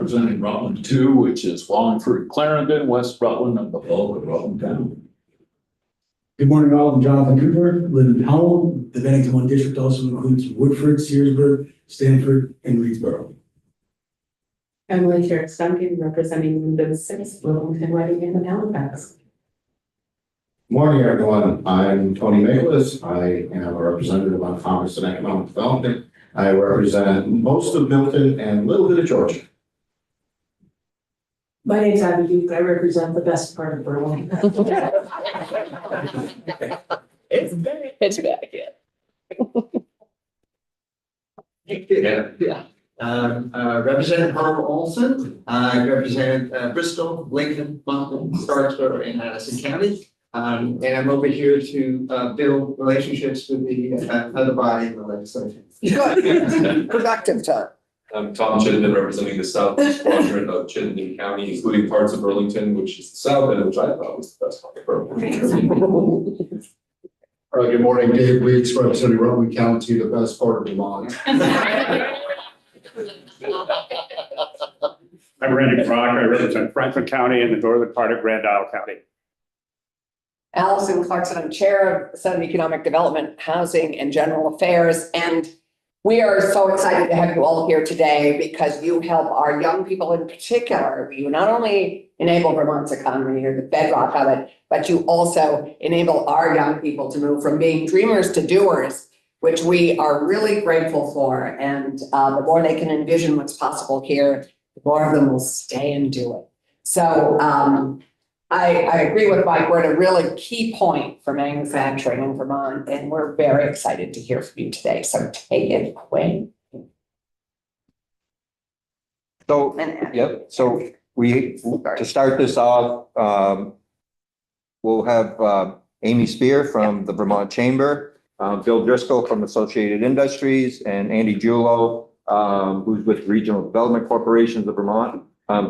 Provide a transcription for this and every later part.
representing Rutland 2, which is Wallingford, Clarendon, West Rutland, and the bulk of Rutland County. Good morning, all. I'm Jonathan Cooper, live in Howell. The Bennington 1 district also includes Woodford, Searsburg, Stanford, and Reedsboro. Emily Sherrick Duncan, representing Windows 6, Wilmington, Wedding, and Halifax. Morning, everyone. I'm Tony Nicholas. I am a representative on Commerce and Economic Development. I represent most of Milton and a little bit of Georgia. My name is Abby Duke. I represent the best part of Berlin. It's back. It's back, yeah. Representative Harper Olson. I represent Bristol, Lincoln, Montgomery, Starksboro, and Addison County. And I'm over here to build relationships with the other body in the legislature. Good. Productive time. I'm Tom Chittenden, representing the southeast quadrant of Chittenden County, including parts of Burlington, which is the south end, which I thought was the best part of Burlington. Good morning, Dave Weeks, representing Rutland County, the best part of Vermont. I'm Randy Brock. I represent Franklin County and the northern part of Grand Isle County. Allison Clarkson, I'm Chair of the Senate Economic Development, Housing and General Affairs. And we are so excited to have you all here today because you help our young people in particular. You not only enable Vermont's economy or the bedrock of it, but you also enable our young people to move from being dreamers to doers, which we are really grateful for. And the more they can envision what's possible here, the more of them will stay and do it. So I agree with Mike. We're at a really key point for manufacturing in Vermont, and we're very excited to hear from you today. So take it away. So, yep. So to start this off, we'll have Amy Spear from the Vermont Chamber, Bill Driscoll from Associated Industries, and Andy Giulo, who's with Regional Development Corporations of Vermont,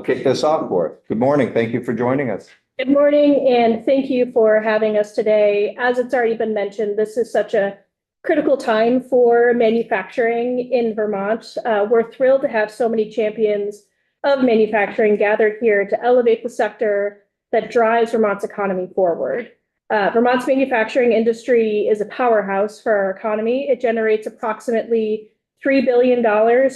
kick this off for us. Good morning. Thank you for joining us. Good morning, and thank you for having us today. As it's already been mentioned, this is such a critical time for manufacturing in Vermont. We're thrilled to have so many champions of manufacturing gathered here to elevate the sector that drives Vermont's economy forward. Vermont's manufacturing industry is a powerhouse for our economy. It generates approximately $3 billion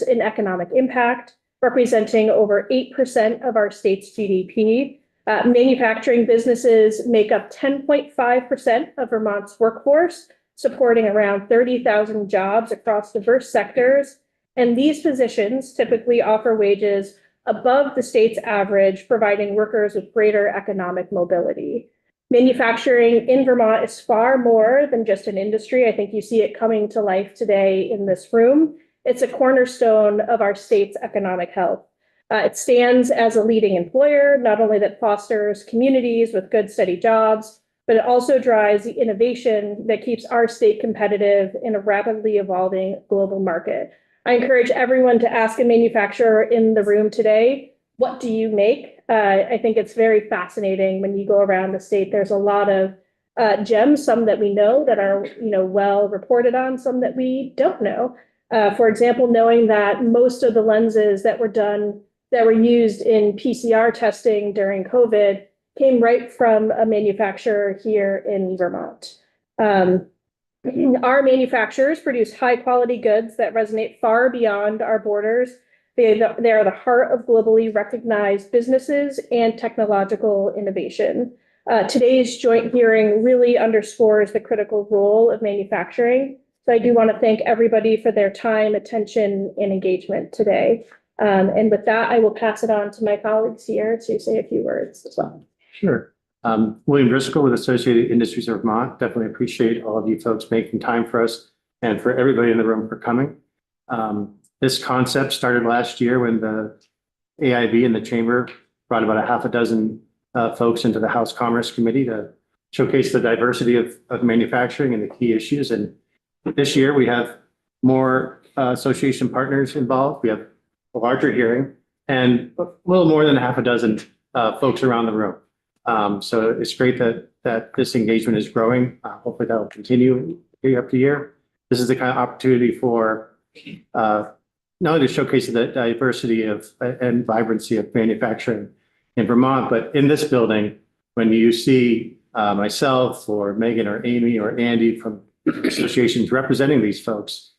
in economic impact, representing over 8% of our state's GDP. Manufacturing businesses make up 10.5% of Vermont's workforce, supporting around 30,000 jobs across diverse sectors. And these positions typically offer wages above the state's average, providing workers with greater economic mobility. Manufacturing in Vermont is far more than just an industry. I think you see it coming to life today in this room. It's a cornerstone of our state's economic health. It stands as a leading employer, not only that fosters communities with good, steady jobs, but it also drives the innovation that keeps our state competitive in a rapidly evolving global market. I encourage everyone to ask a manufacturer in the room today, what do you make? I think it's very fascinating when you go around the state. There's a lot of gems, some that we know that are well reported on, some that we don't know. For example, knowing that most of the lenses that were used in PCR testing during COVID came right from a manufacturer here in Vermont. Our manufacturers produce high quality goods that resonate far beyond our borders. They are the heart of globally recognized businesses and technological innovation. Today's joint hearing really underscores the critical role of manufacturing. So I do want to thank everybody for their time, attention, and engagement today. And with that, I will pass it on to my colleagues here to say a few words as well. Sure. William Driscoll with Associated Industries of Vermont. Definitely appreciate all of you folks making time for us and for everybody in the room for coming. This concept started last year when the AIB and the Chamber brought about a half a dozen folks into the House Commerce Committee to showcase the diversity of manufacturing and the key issues. And this year we have more association partners involved. We have a larger hearing and a little more than a half a dozen folks around the room. So it's great that this engagement is growing. Hopefully that will continue year after year. This is the kind of opportunity for not only to showcase the diversity of and vibrancy of manufacturing in Vermont, but in this building, when you see myself or Megan or Amy or Andy from associations representing these folks,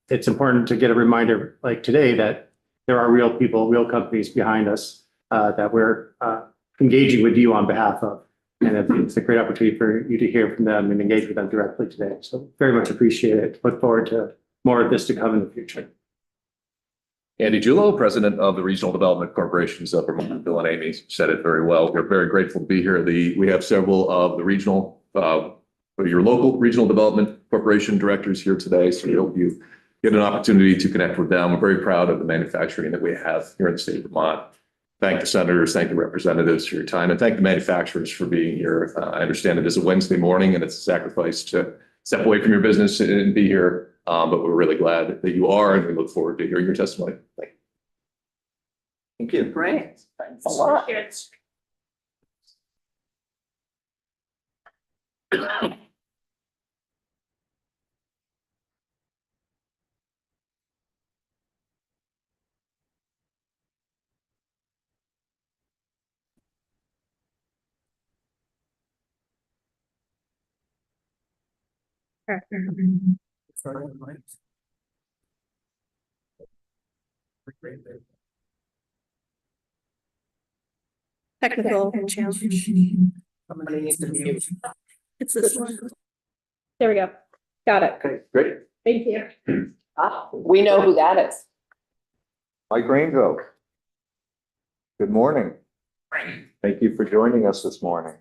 it's important to get a reminder like today that there are real people, real companies behind us that we're engaging with you on behalf of. And it's a great opportunity for you to hear from them and engage with them directly today. So very much appreciate it. Look forward to more of this to come in the future. Andy Julo, President of the Regional Development Corporations of Vermont. Bill and Amy said it very well. We're very grateful to be here. We have several of the regional, your local regional development corporation directors here today. So we hope you get an opportunity to connect with them. We're very proud of the manufacturing that we have here in the state of Vermont. Thank the senators, thank the representatives for your time, and thank the manufacturers for being here. I understand it is a Wednesday morning and it's a sacrifice to step away from your business and be here. But we're really glad that you are, and we look forward to hearing your testimony. Thank you. Great. Thanks a lot. Technical challenge. Somebody needs to mute. It's this one. There we go. Got it. Okay, great. Thank you. We know who that is. Mike Rainville. Good morning. Thank you for joining us this morning.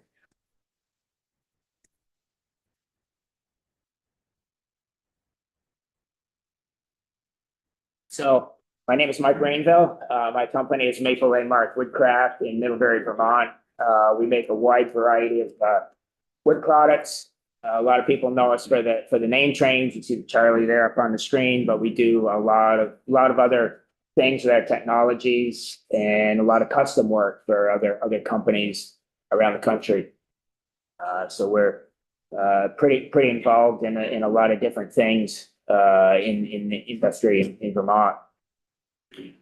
So my name is Mike Rainville. My company is Maple Landmark Woodcraft in Middlebury, Vermont. We make a wide variety of wood products. A lot of people know us for the name trains. You see Charlie there up on the screen, but we do a lot of other things with our technologies and a lot of custom work for other companies around the country. So we're pretty involved in a lot of different things in the industry in Vermont.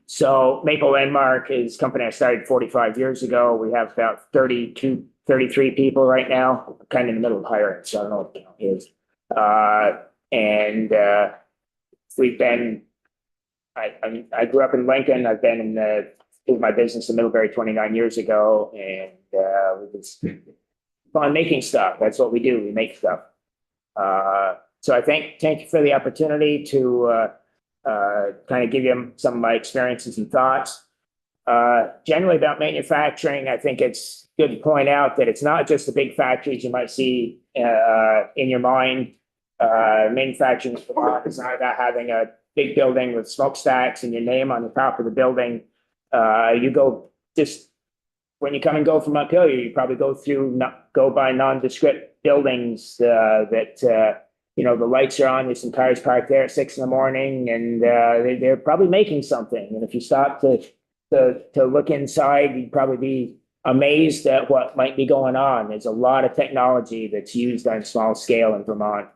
So Maple Landmark is a company I started 45 years ago. We have about 33 people right now, kind of in the middle of hiring, so I don't know what the count is. We've been, I grew up in Lincoln. I've been in my business in Middlebury 29 years ago, and we've been fun making stuff. That's what we do. We make stuff. So I thank you for the opportunity to kind of give you some of my experiences and thoughts. Generally about manufacturing, I think it's good to point out that it's not just the big factories you might see in your mind. Manufacturing is not about having a big building with smokestacks and your name on the top of the building. You go just when you come and go from Montpelier, you probably go by nondescript buildings that the lights are on. There's some cars parked there at 6 a.m, and they're probably making something. And if you stop to look inside, you'd probably be amazed at what might be going on. There's a lot of technology that's used on small scale in Vermont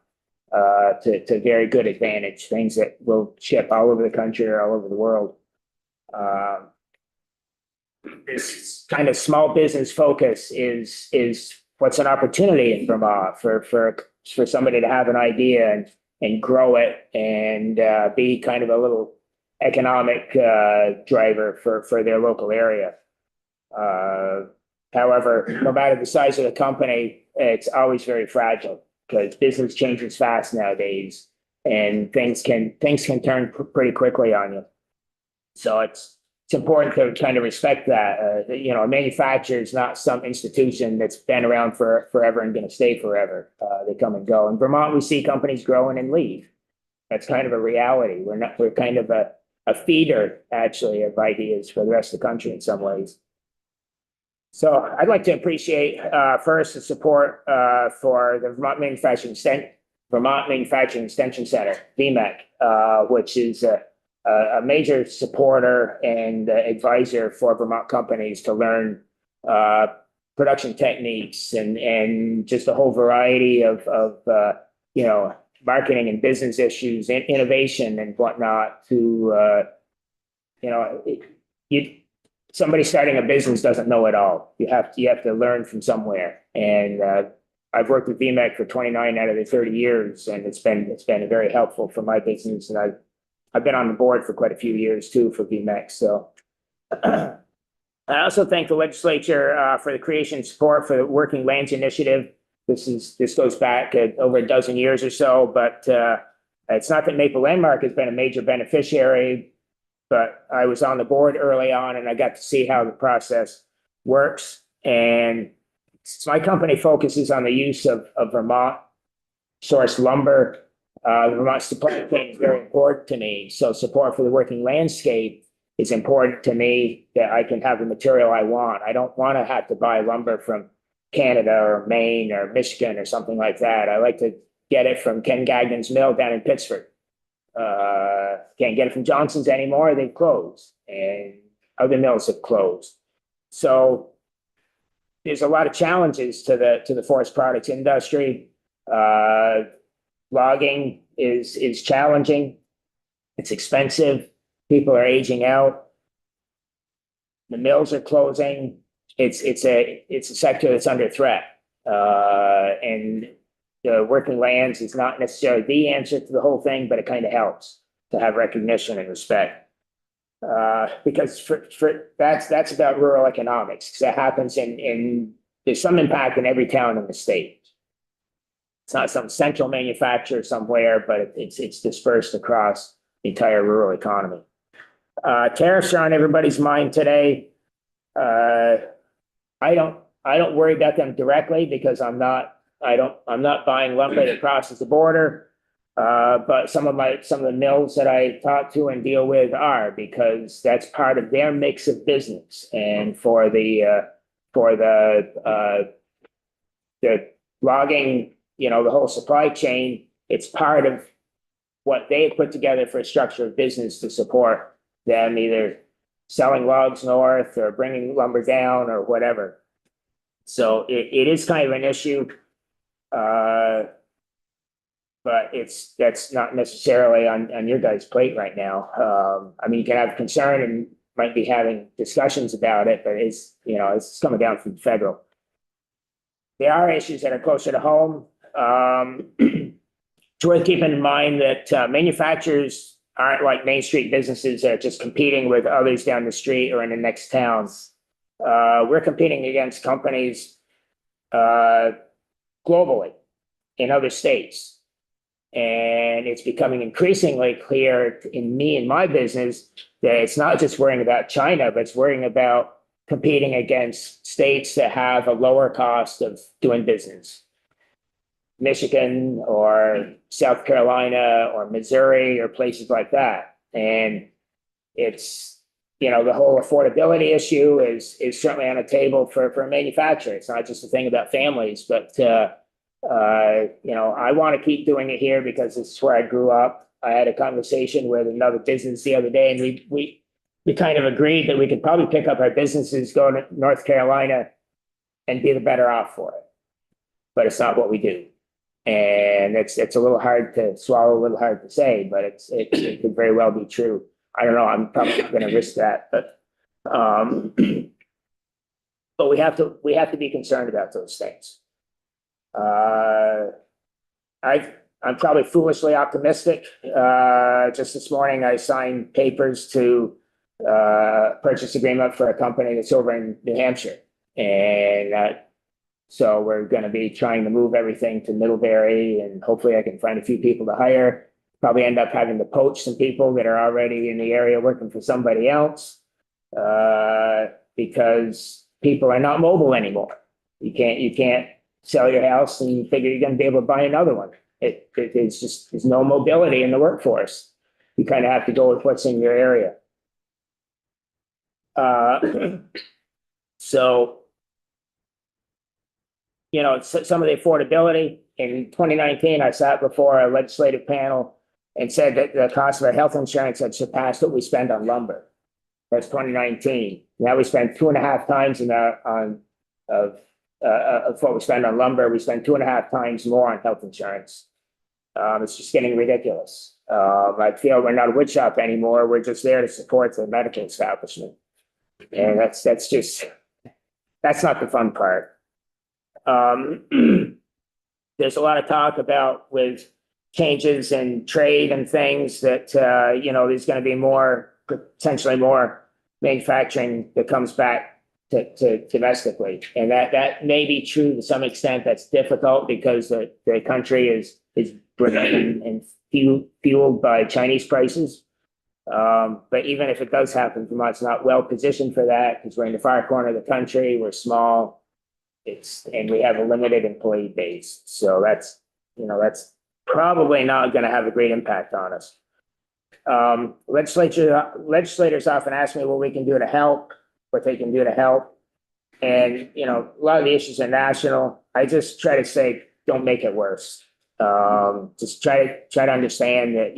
to very good advantage. Things that will ship all over the country or all over the world. This kind of small business focus is what's an opportunity in Vermont for somebody to have an idea and grow it and be kind of a little economic driver for their local area. However, no matter the size of the company, it's always very fragile because business changes fast nowadays, and things can turn pretty quickly on you. So it's important to kind of respect that. A manufacturer is not some institution that's been around forever and going to stay forever. They come and go. In Vermont, we see companies growing and leave. That's kind of a reality. We're kind of a feeder, actually, of ideas for the rest of the country in some ways. So I'd like to appreciate first the support for the Vermont Manufacturing Extension Center, VMEC, which is a major supporter and advisor for Vermont companies to learn production techniques and just a whole variety of marketing and business issues and innovation and whatnot to, somebody starting a business doesn't know it all. You have to learn from somewhere. And I've worked with VMEC for 29 out of the 30 years, and it's been very helpful for my business. And I've been on the board for quite a few years too for VMEC. So I also thank the legislature for the creation and support for the Working Lands Initiative. This goes back over a dozen years or so, but it's not that Maple Landmark has been a major beneficiary, but I was on the board early on and I got to see how the process works. And my company focuses on the use of Vermont sourced lumber. The Vermont supply chain is very important to me. So support for the working landscape is important to me, that I can have the material I want. I don't want to have to buy lumber from Canada or Maine or Michigan or something like that. I like to get it from Ken Gagnon's mill down in Pittsburgh. Can't get it from Johnson's anymore. They've closed, and other mills have closed. So there's a lot of challenges to the forest products industry. Logging is challenging. It's expensive. People are aging out. The mills are closing. It's a sector that's under threat. And the working lands is not necessarily the answer to the whole thing, but it kind of helps to have recognition and respect. Because that's about rural economics, because that happens there's some impact in every town in the state. It's not some central manufacturer somewhere, but it's dispersed across the entire rural economy. Tariffs are on everybody's mind today. I don't worry about them directly because I'm not buying lumber that crosses the border. But some of the mills that I talk to and deal with are, because that's part of their mix of business. And for the logging, the whole supply chain, it's part of what they put together for a structure of business to support them either selling logs north or bringing lumber down or whatever. So it is kind of an issue. But that's not necessarily on your guys' plate right now. I mean, you can have concern and might be having discussions about it, but it's coming down from federal. There are issues that are closer to home. It's worth keeping in mind that manufacturers aren't like Main Street businesses that are just competing with others down the street or in the next town. We're competing against companies globally in other states. And it's becoming increasingly clear in me and my business that it's not just worrying about China, but it's worrying about competing against states that have a lower cost of doing business. Michigan or South Carolina or Missouri or places like that. And it's, the whole affordability issue is certainly on the table for a manufacturer. It's not just a thing about families, but I want to keep doing it here because it's where I grew up. I had a conversation with another business the other day, and we kind of agreed that we could probably pick up our businesses, go to North Carolina, and be the better off for it. But it's not what we do, and it's a little hard to swallow, a little hard to say, but it could very well be true. I don't know. I'm probably not going to risk that, but we have to be concerned about those things. I'm probably foolishly optimistic. Just this morning, I signed papers to purchase agreement for a company that's over in New Hampshire. And so we're going to be trying to move everything to Middlebury, and hopefully I can find a few people to hire. Probably end up having to poach some people that are already in the area working for somebody else, because people are not mobile anymore. You can't sell your house and you figure you're going to be able to buy another one. There's no mobility in the workforce. You kind of have to go with what's in your area. So, some of the affordability. In 2019, I sat before a legislative panel and said that the cost of our health insurance had surpassed what we spend on lumber. That's 2019. Now we spend 2.5 times of what we spend on lumber. We spend 2.5 times more on health insurance. It's just getting ridiculous. I feel we're not a wood shop anymore. We're just there to support the medical establishment. And that's not the fun part. There's a lot of talk about with changes in trade and things that, there's going to be potentially more manufacturing that comes back to domestically. And that may be true to some extent. That's difficult because the country is driven and fueled by Chinese prices. But even if it does happen, Vermont's not well positioned for that because we're in the far corner of the country. We're small. And we have a limited employee base. So that's probably not going to have a great impact on us. Legislators often ask me what we can do to help, what they can do to help. And, a lot of the issues are national. I just try to say, don't make it worse. Just try to understand that,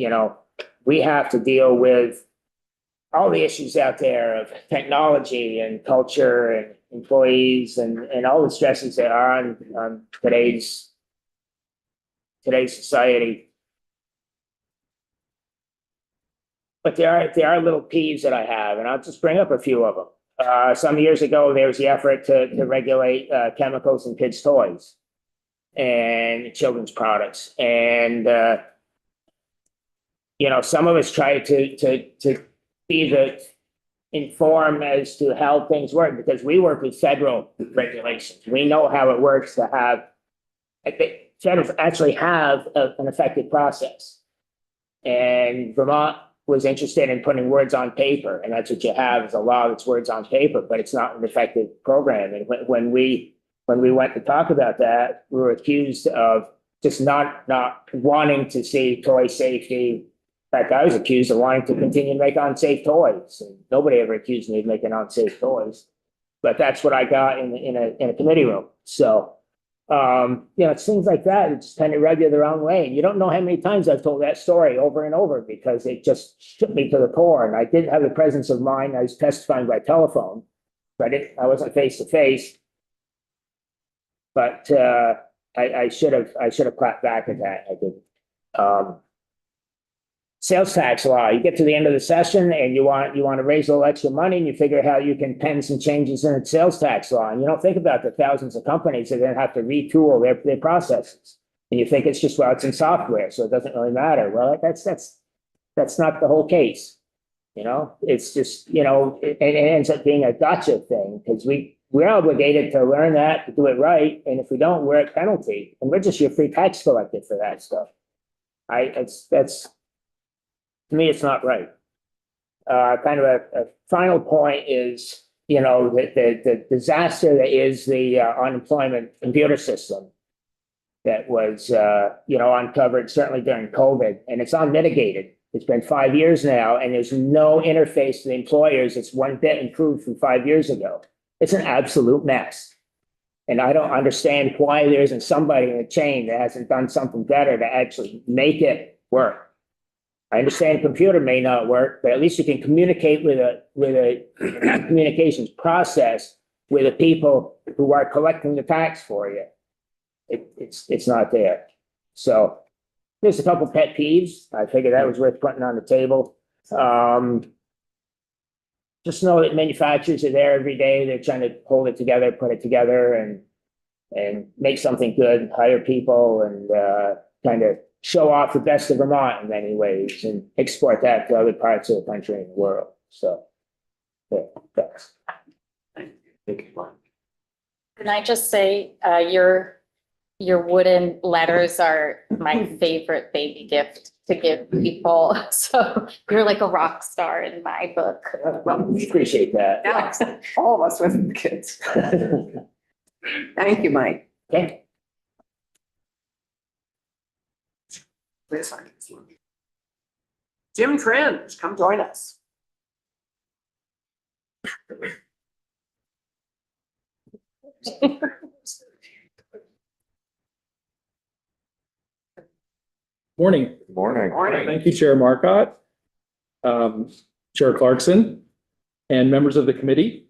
we have to deal with all the issues out there of technology and culture and employees and all the stresses that are on today's society. But there are little peeves that I have, and I'll just bring up a few of them. Some years ago, there was the effort to regulate chemicals in kids' toys and children's products. And, some of us try to be inform as to how things work because we work with federal regulations. We know how it works to have, federal actually have an effective process. And Vermont was interested in putting words on paper, and that's what you have is a law that's words on paper, but it's not an effective program. And when we went to talk about that, we were accused of just not wanting to see toy safety. In fact, I was accused of wanting to continue to make unsafe toys. And nobody ever accused me of making unsafe toys, but that's what I got in a committee room. So, it's things like that that just kind of rub you the wrong way. And you don't know how many times I've told that story over and over because it just shook me to the core. And I didn't have the presence of mind. I was testifying by telephone, but I wasn't face to face. But I should have clapped back at that. I did. Sales tax law. You get to the end of the session and you want to raise a little extra money and you figure how you can pen some changes in the sales tax law. And you don't think about the thousands of companies that then have to retool their processes. And you think it's just, well, it's in software, so it doesn't really matter. Well, that's not the whole case. It's just, it ends up being a gotcha thing because we're obligated to learn that, to do it right. And if we don't, we're at penalty. And we're just your free tax collector for that stuff. To me, it's not right. Kind of a final point is, the disaster that is the unemployment computer system that was, uncovered certainly during COVID, and it's unmitigated. It's been 5 years now, and there's no interface to the employers. It's one bit improved from 5 years ago. It's an absolute mess. And I don't understand why there isn't somebody in the chain that hasn't done something better to actually make it work. I understand a computer may not work, but at least you can communicate with a communications process with the people who are collecting the tax for you. It's not there. So there's a couple pet peeves. I figured that was worth putting on the table. Just know that manufacturers are there every day. They're trying to hold it together, put it together, and make something good, hire people, and kind of show off the best of Vermont in many ways and export that to other parts of the country and the world. So, yeah, thanks. Thank you. Can I just say, your wooden letters are my favorite baby gift to give people. So you're like a rock star in my book. Well, we appreciate that. Yeah, all of us with kids. Thank you, Mike. Okay. Jim Trends, come join us. Morning. Morning. Thank you, Chair Marcotte, Chair Clarkson, and members of the committee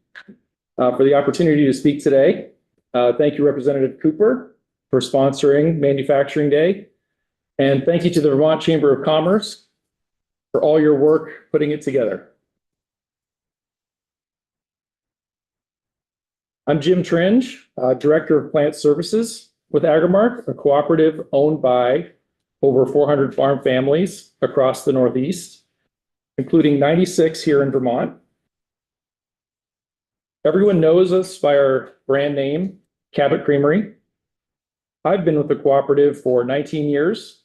for the opportunity to speak today. Thank you, Representative Cooper, for sponsoring Manufacturing Day. And thank you to the Vermont Chamber of Commerce for all your work putting it together. I'm Jim Tringe, Director of Plant Services with Agrimark, a cooperative owned by over 400 farm families across the Northeast, including 96 here in Vermont. Everyone knows us by our brand name, Cabot Creamery. I've been with the cooperative for 19 years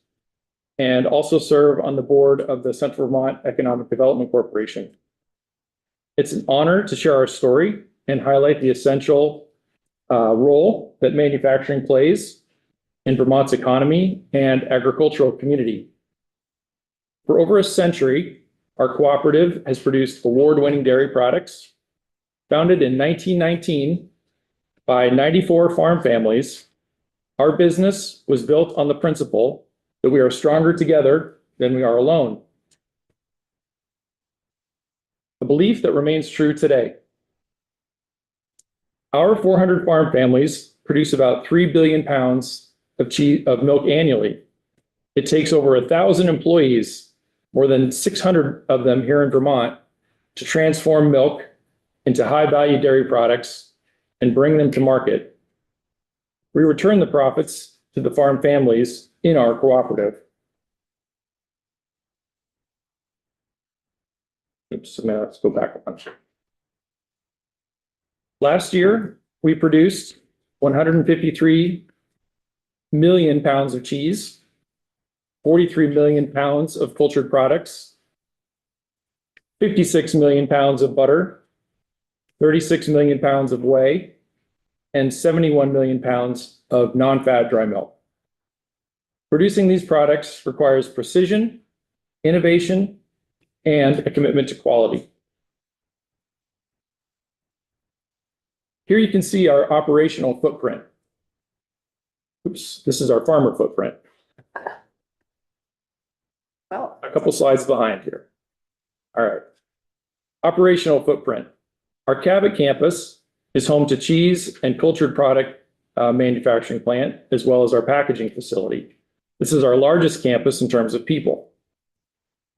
and also serve on the board of the Central Vermont Economic Development Corporation. It's an honor to share our story and highlight the essential role that manufacturing plays in Vermont's economy and agricultural community. For over a century, our cooperative has produced award-winning dairy products. Founded in 1919 by 94 farm families, our business was built on the principle that we are stronger together than we are alone. A belief that remains true today. Our 400 farm families produce about 3 billion pounds of milk annually. It takes over 1,000 employees, more than 600 of them here in Vermont, to transform milk into high-value dairy products and bring them to market. We return the profits to the farm families in our cooperative. Oops, let's go back a bunch. Last year, we produced 153 million pounds of cheese, 43 million pounds of cultured products, 56 million pounds of butter, 36 million pounds of whey, and 71 million pounds of non-fat dry milk. Producing these products requires precision, innovation, and a commitment to quality. Here you can see our operational footprint. Oops, this is our farmer footprint. Well, A couple slides behind here. All right. Operational footprint. Our Cabot campus is home to cheese and cultured product manufacturing plant, as well as our packaging facility. This is our largest campus in terms of people.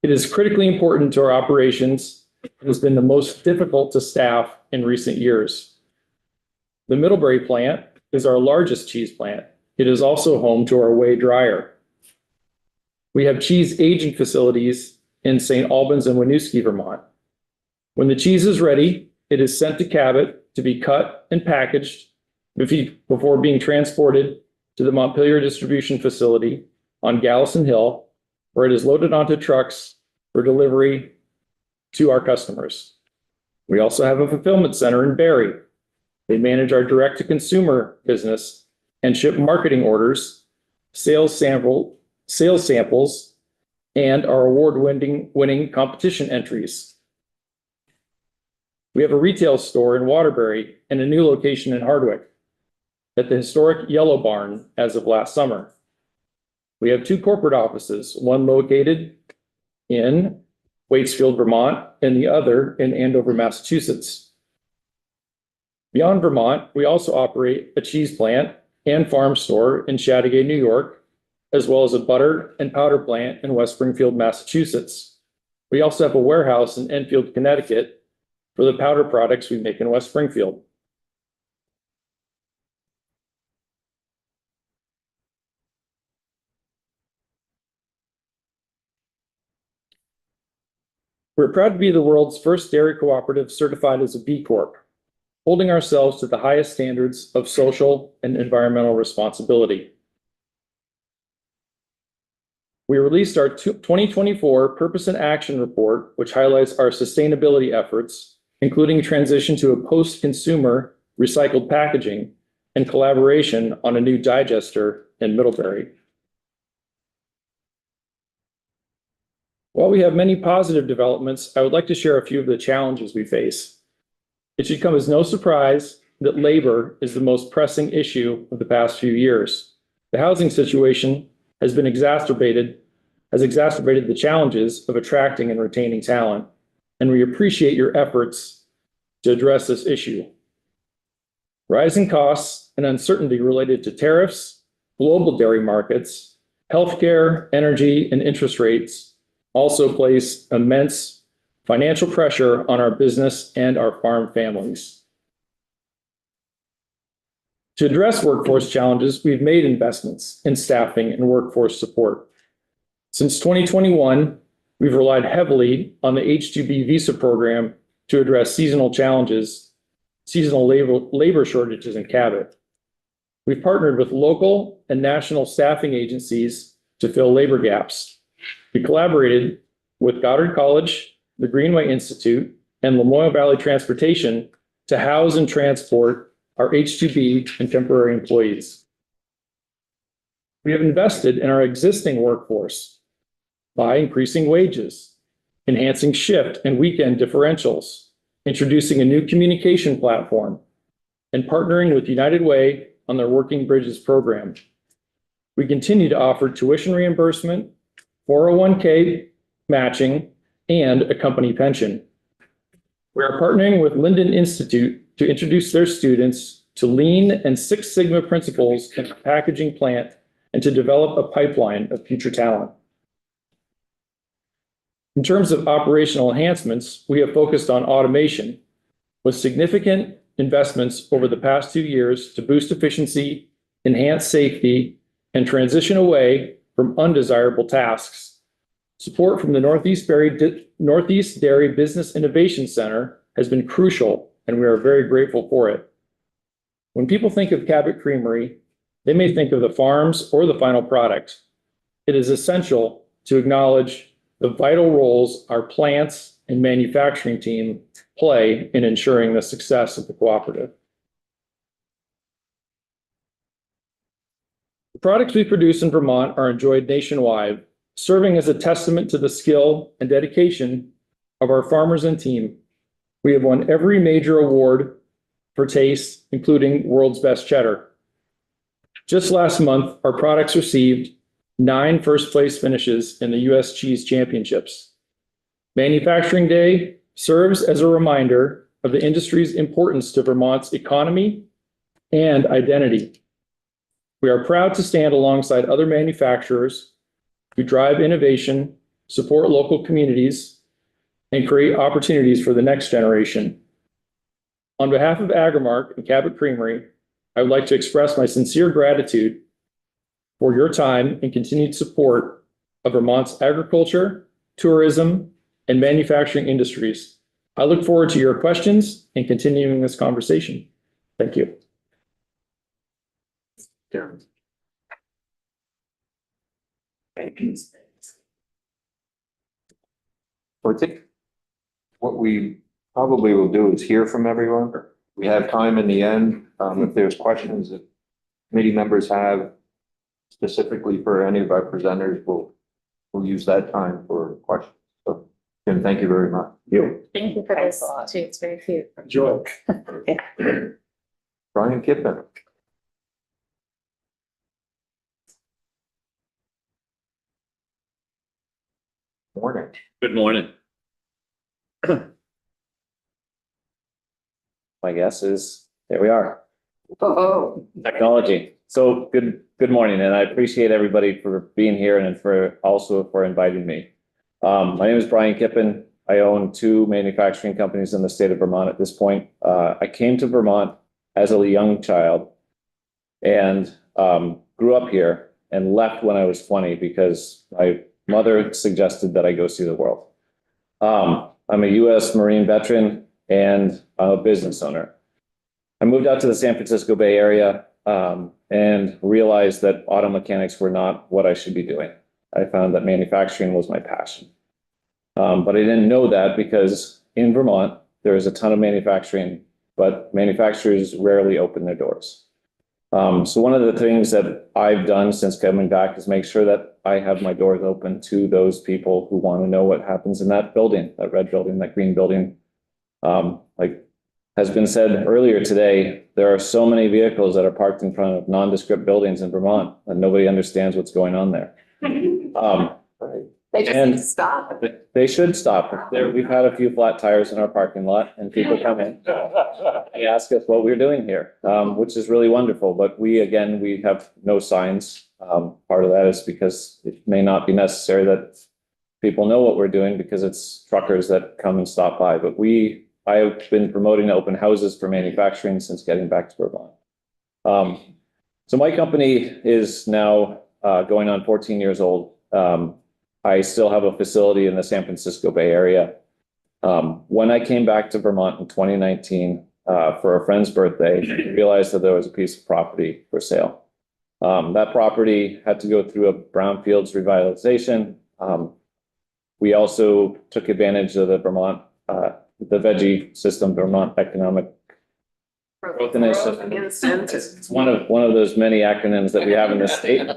It is critically important to our operations and has been the most difficult to staff in recent years. The Middlebury plant is our largest cheese plant. It is also home to our whey dryer. We have cheese aging facilities in St. Albans and Winooski, Vermont. When the cheese is ready, it is sent to Cabot to be cut and packaged before being transported to the Montpelier distribution facility on Gallison Hill, where it is loaded onto trucks for delivery to our customers. We also have a fulfillment center in Barrie. They manage our direct-to-consumer business and ship marketing orders, sales samples, and our award-winning competition entries. We have a retail store in Waterbury and a new location in Hardwick at the historic Yellow Barn as of last summer. We have 2 corporate offices, one located in Waitsfield, Vermont, and the other in Andover, Massachusetts. Beyond Vermont, we also operate a cheese plant and farm store in Chateaugay, New York, as well as a butter and powder plant in West Springfield, Massachusetts. We also have a warehouse in Enfield, Connecticut, for the powder products we make in West Springfield. We're proud to be the world's first dairy cooperative certified as a B Corp, holding ourselves to the highest standards of social and environmental responsibility. We released our 2024 Purpose and Action Report, which highlights our sustainability efforts, including transition to a post-consumer recycled packaging and collaboration on a new digester in Middlebury. While we have many positive developments, I would like to share a few of the challenges we face. It should come as no surprise that labor is the most pressing issue of the past few years. The housing situation has exacerbated the challenges of attracting and retaining talent, and we appreciate your efforts to address this issue. Rising costs and uncertainty related to tariffs, global dairy markets, Healthcare, energy, and interest rates also place immense financial pressure on our business and our farm families. To address workforce challenges, we've made investments in staffing and workforce support. Since 2021, we've relied heavily on the H-2B visa program to address seasonal labor shortages in Cabot. We've partnered with local and national staffing agencies to fill labor gaps. We collaborated with Goddard College, the Greenway Institute, and Lamoille Valley Transportation to house and transport our H-2B and temporary employees. We have invested in our existing workforce by increasing wages, enhancing shift and weekend differentials, introducing a new communication platform, and partnering with United Way on their Working Bridges program. We continue to offer tuition reimbursement, 401k matching, and a company pension. We are partnering with Linden Institute to introduce their students to Lean and Six Sigma principles in a packaging plant and to develop a pipeline of future talent. In terms of operational enhancements, we have focused on automation with significant investments over the past 2 years to boost efficiency, enhance safety, and transition away from undesirable tasks. Support from the Northeast Dairy Business Innovation Center has been crucial, and we are very grateful for it. When people think of Cabot Creamery, they may think of the farms or the final product. It is essential to acknowledge the vital roles our plants and manufacturing team play in ensuring the success of the cooperative. The products we produce in Vermont are enjoyed nationwide, serving as a testament to the skill and dedication of our farmers and team. We have won every major award for taste, including World's Best Cheddar. Just last month, our products received 9 first-place finishes in the U.S. Cheese Championships. Manufacturing Day serves as a reminder of the industry's importance to Vermont's economy and identity. We are proud to stand alongside other manufacturers who drive innovation, support local communities, and create opportunities for the next generation. On behalf of Agrimark and Cabot Creamery, I would like to express my sincere gratitude for your time and continued support of Vermont's agriculture, tourism, and manufacturing industries. I look forward to your questions and continuing this conversation. Thank you. Darren. I think what we probably will do is hear from everyone. We have time in the end. If there's questions that committee members have specifically for any of our presenters, we'll use that time for questions. So, Jim, thank you very much. Thank you for this too. It's very cute. Enjoy. Brian Kippen. Morning. Good morning. My guess is, there we are. Oh, Technology. So good morning, and I appreciate everybody for being here and for inviting me. My name is Brian Kippen. I own 2 manufacturing companies in the state of Vermont at this point. I came to Vermont as a young child and grew up here and left when I was 20 because my mother suggested that I go see the world. I'm a U.S. Marine veteran and I'm a business owner. I moved out to the San Francisco Bay Area and realized that auto mechanics were not what I should be doing. I found that manufacturing was my passion. But I didn't know that because in Vermont, there is a ton of manufacturing, but manufacturers rarely open their doors. So one of the things that I've done since coming back is make sure that I have my doors open to those people who want to know what happens in that building, that red building, that green building. Like has been said earlier today, there are so many vehicles that are parked in front of nondescript buildings in Vermont and nobody understands what's going on there. They just need to stop. They should stop. We've had a few flat tires in our parking lot and people come in. They ask us what we're doing here, which is really wonderful. But we have no signs. Part of that is because it may not be necessary that people know what we're doing because it's truckers that come and stop by. But I have been promoting open houses for manufacturing since getting back to Vermont. So my company is now going on 14 years old. I still have a facility in the San Francisco Bay Area. When I came back to Vermont in 2019 for a friend's birthday, I realized that there was a piece of property for sale. That property had to go through a brownfields revitalization. We also took advantage of the Vermont, the VEGGE system, Vermont Economic Growth Initiative. It's one of those many acronyms that we have in the state.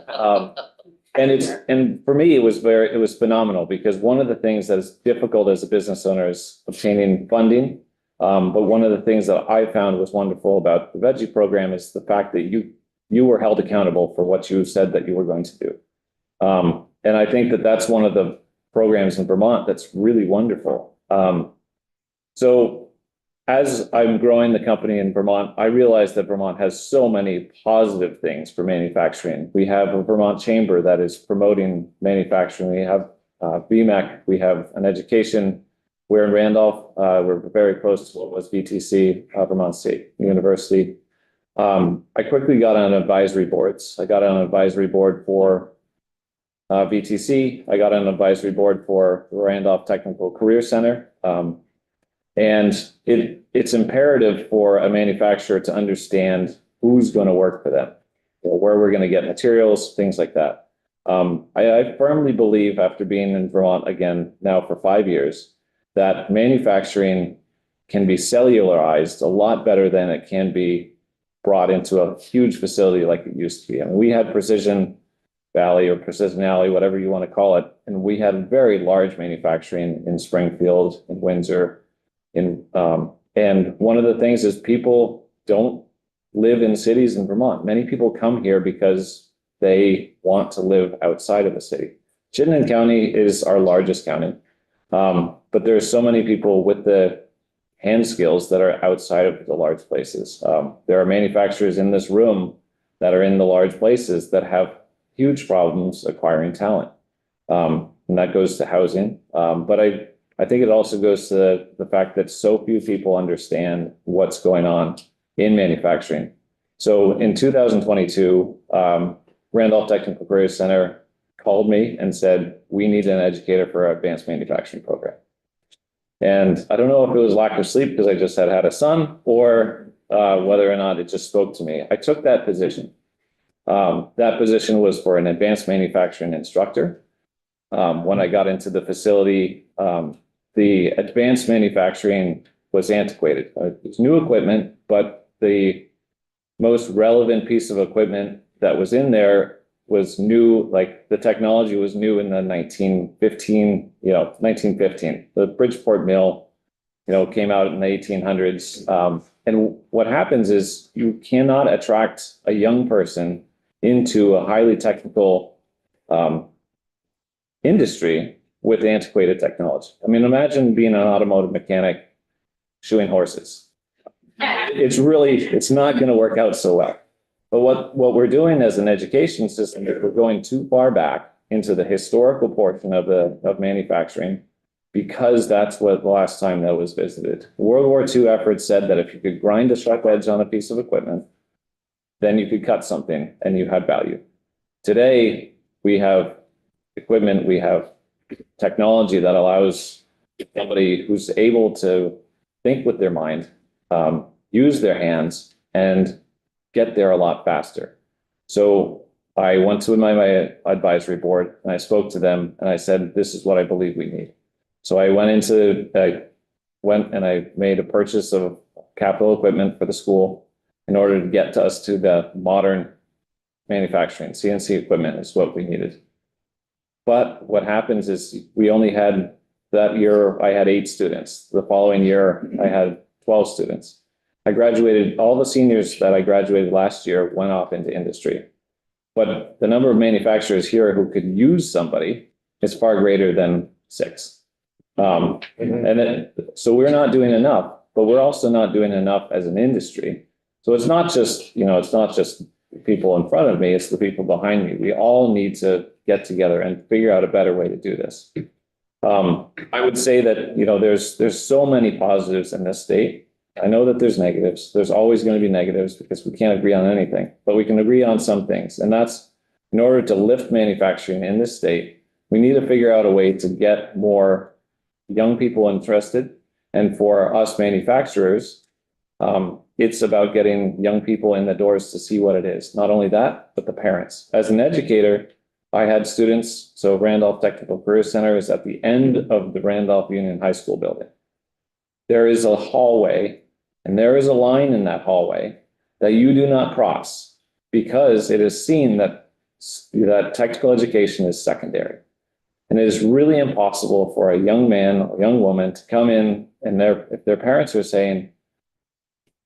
And for me, it was phenomenal because one of the things that is difficult as a business owner is obtaining funding. But one of the things that I found was wonderful about the VEGGE program is the fact that you were held accountable for what you said that you were going to do. And I think that that's one of the programs in Vermont that's really wonderful. So as I'm growing the company in Vermont, I realized that Vermont has so many positive things for manufacturing. We have a Vermont chamber that is promoting manufacturing. We have VMAC, we have an education. We're in Randolph. We're very close to what was VTC, Vermont State University. I quickly got on advisory boards. I got on an advisory board for VTC. I got on an advisory board for the Randolph Technical Career Center. And it's imperative for a manufacturer to understand who's going to work for them, where we're going to get materials, things like that. I firmly believe, after being in Vermont again now for 5 years, that manufacturing can be cellularized a lot better than it can be brought into a huge facility like it used to be. I mean, we had Precision Valley or Precision Alley, whatever you want to call it, and we had very large manufacturing in Springfield, in Windsor. And one of the things is people don't live in cities in Vermont. Many people come here because they want to live outside of the city. Chittenden County is our largest county, but there's so many people with the hand skills that are outside of the large places. There are manufacturers in this room that are in the large places that have huge problems acquiring talent. And that goes to housing. But I think it also goes to the fact that so few people understand what's going on in manufacturing. So in 2022, Randolph Technical Career Center called me and said, we need an educator for our advanced manufacturing program. And I don't know if it was lack of sleep because I just had a son or whether or not it just spoke to me. I took that position. That position was for an advanced manufacturing instructor. When I got into the facility, the advanced manufacturing was antiquated. It's new equipment, but the most relevant piece of equipment that was in there was new, like the technology was new in the 1915. The Bridgeport mill, came out in the 1800s. And what happens is you cannot attract a young person into a highly technical industry with antiquated technology. I mean, imagine being an automotive mechanic shoeing horses. It's not going to work out so well. But what we're doing as an education system is we're going too far back into the historical portion of manufacturing because that's what the last time that was visited. World War II efforts said that if you could grind a sharp edge on a piece of equipment, then you could cut something and you had value. Today, we have equipment, we have technology that allows somebody who's able to think with their mind, use their hands, and get there a lot faster. So I went to my advisory board and I spoke to them and I said, this is what I believe we need. So I went and I made a purchase of capital equipment for the school in order to get us to the modern manufacturing. CNC equipment is what we needed. But what happens is we only had, that year I had 8 students. The following year I had 12 students. I graduated, all the seniors that I graduated last year went off into industry. But the number of manufacturers here who could use somebody is far greater than 6. So we're not doing enough, but we're also not doing enough as an industry. So it's not just, it's not just people in front of me, it's the people behind me. We all need to get together and figure out a better way to do this. I would say that, there's so many positives in this state. I know that there's negatives. There's always going to be negatives because we can't agree on anything, but we can agree on some things. And that's in order to lift manufacturing in this state, we need to figure out a way to get more young people interested. And for us manufacturers, it's about getting young people in the doors to see what it is. Not only that, but the parents. As an educator, I had students, so Randolph Technical Career Center is at the end of the Randolph Union High School building. There is a hallway, and there is a line in that hallway that you do not cross because it is seen that technical education is secondary. And it is really impossible for a young man or young woman to come in and if their parents are saying,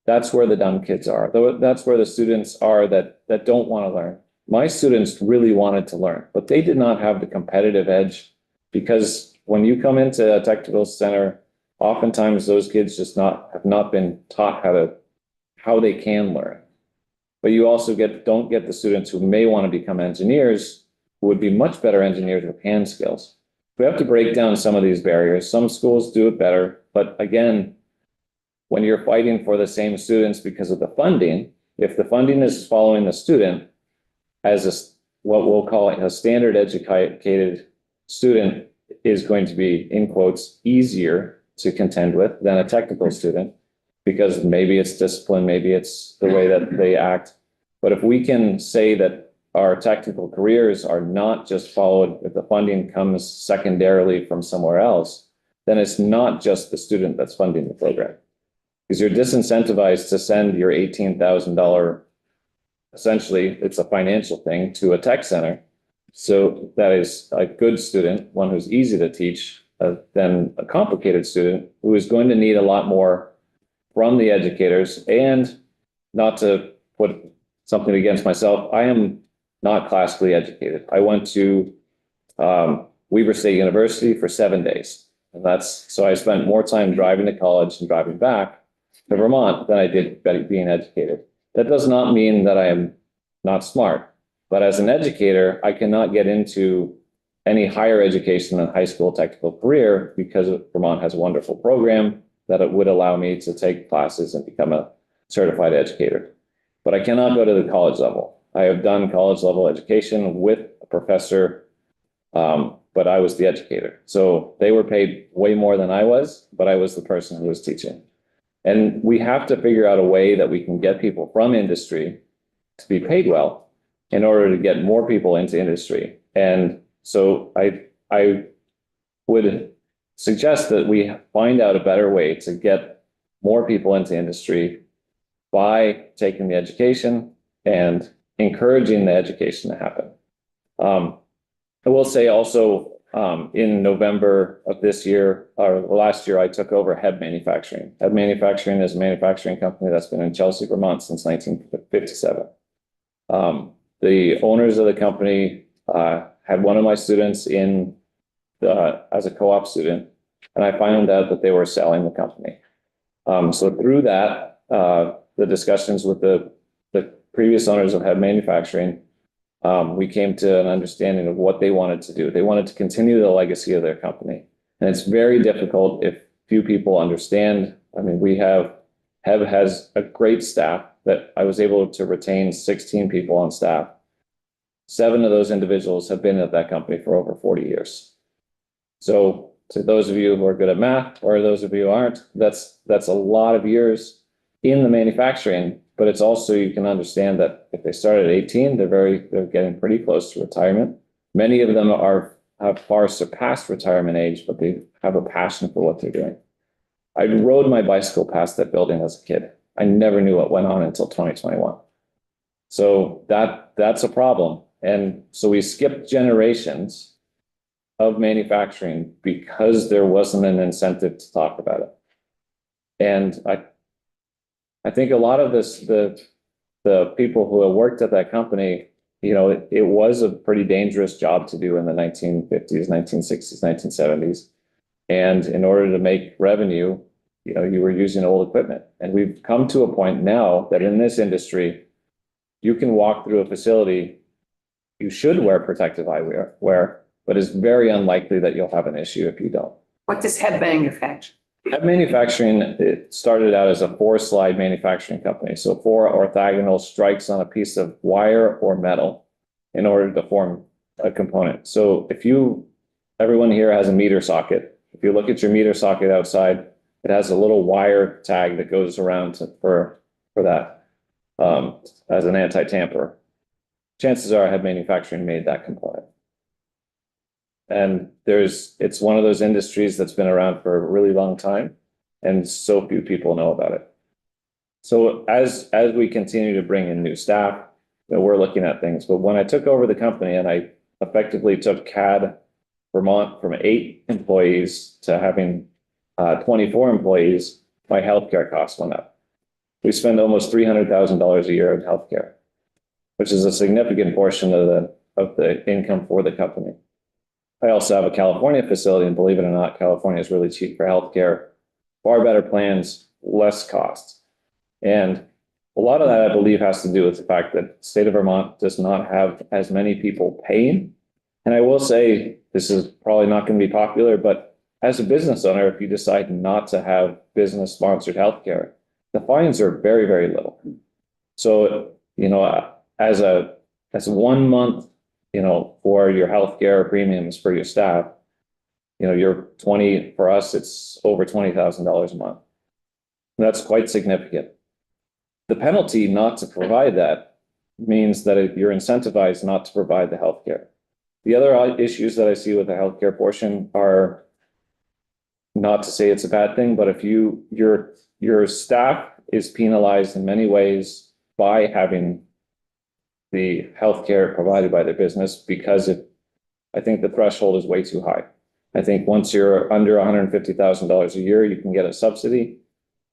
that's where the dumb kids are, that's where the students are that don't want to learn. My students really wanted to learn, but they did not have the competitive edge because when you come into a technical center, oftentimes those kids just have not been taught how they can learn. But you also don't get the students who may want to become engineers who would be much better engineers with hand skills. We have to break down some of these barriers. Some schools do it better, but again, when you're fighting for the same students because of the funding, if the funding is following the student as what we'll call a standard educated student is going to be, in quotes, easier to contend with than a technical student, because maybe it's discipline, maybe it's the way that they act. But if we can say that our technical careers are not just followed, if the funding comes secondarily from somewhere else, then it's not just the student that's funding the program. Because you're disincentivized to send your $18,000, essentially, it's a financial thing, to a tech center. So that is a good student, one who's easy to teach, than a complicated student who is going to need a lot more from the educators. And not to put something against myself, I am not classically educated. I went to Weber State University for 7 days. And so I spent more time driving to college and driving back to Vermont than I did being educated. That does not mean that I am not smart, but as an educator, I cannot get into any higher education than high school technical career because Vermont has a wonderful program that it would allow me to take classes and become a certified educator. But I cannot go to the college level. I have done college level education with a professor, but I was the educator. So they were paid way more than I was, but I was the person who was teaching. And we have to figure out a way that we can get people from industry to be paid well in order to get more people into industry. And so I would suggest that we find out a better way to get more people into industry by taking the education and encouraging the education to happen. I will say also, in November of this year, or last year, I took over Heb Manufacturing. Heb Manufacturing is a manufacturing company that's been in Chelsea, Vermont since 1957. The owners of the company had one of my students as a co-op student, and I found out that they were selling the company. So through that, the discussions with the previous owners of Heb Manufacturing, we came to an understanding of what they wanted to do. They wanted to continue the legacy of their company. And it's very difficult if few people understand. I mean, Heb has a great staff that I was able to retain 16 people on staff. 7 of those individuals have been at that company for over 40 years. So to those of you who are good at math, or those of you who aren't, that's a lot of years in the manufacturing. But it's also, you can understand that if they start at 18, they're getting pretty close to retirement. Many of them have far surpassed retirement age, but they have a passion for what they're doing. I rode my bicycle past that building as a kid. I never knew what went on until 2021. So that's a problem. And so we skipped generations of manufacturing because there wasn't an incentive to talk about it. And I think a lot of the people who have worked at that company it was a pretty dangerous job to do in the 1950s, 1960s, 1970s. And in order to make revenue, you were using old equipment. And we've come to a point now that in this industry, you can walk through a facility, you should wear protective eyewear, but it's very unlikely that you'll have an issue if you don't. What does HEB manufacture? HEB Manufacturing, it started out as a 4-slide manufacturing company. So 4 orthogonal strikes on a piece of wire or metal in order to form a component. So everyone here has a meter socket. If you look at your meter socket outside, it has a little wire tag that goes around for that as an anti-tamper. Chances are HEB Manufacturing made that component. And it's one of those industries that's been around for a really long time, and so few people know about it. So as we continue to bring in new staff, we're looking at things. But when I took over the company and I effectively took CAD Vermont from 8 employees to having 24 employees, my healthcare costs went up. We spend almost $300,000 a year in healthcare, which is a significant portion of the income for the company. I also have a California facility, and believe it or not, California is really cheap for healthcare, far better plans, less costs. And a lot of that, I believe, has to do with the fact that the state of Vermont does not have as many people paying. And I will say, this is probably not going to be popular, but as a business owner, if you decide not to have business-sponsored healthcare, the fines are very, very little. So, as a 1 month, for your healthcare premiums for your staff, for us, it's over $20,000 a month. And that's quite significant. The penalty not to provide that means that you're incentivized not to provide the healthcare. The other issues that I see with the healthcare portion are, not to say it's a bad thing, but if your staff is penalized in many ways by having the healthcare provided by their business, because I think the threshold is way too high. I think once you're under $150,000 a year, you can get a subsidy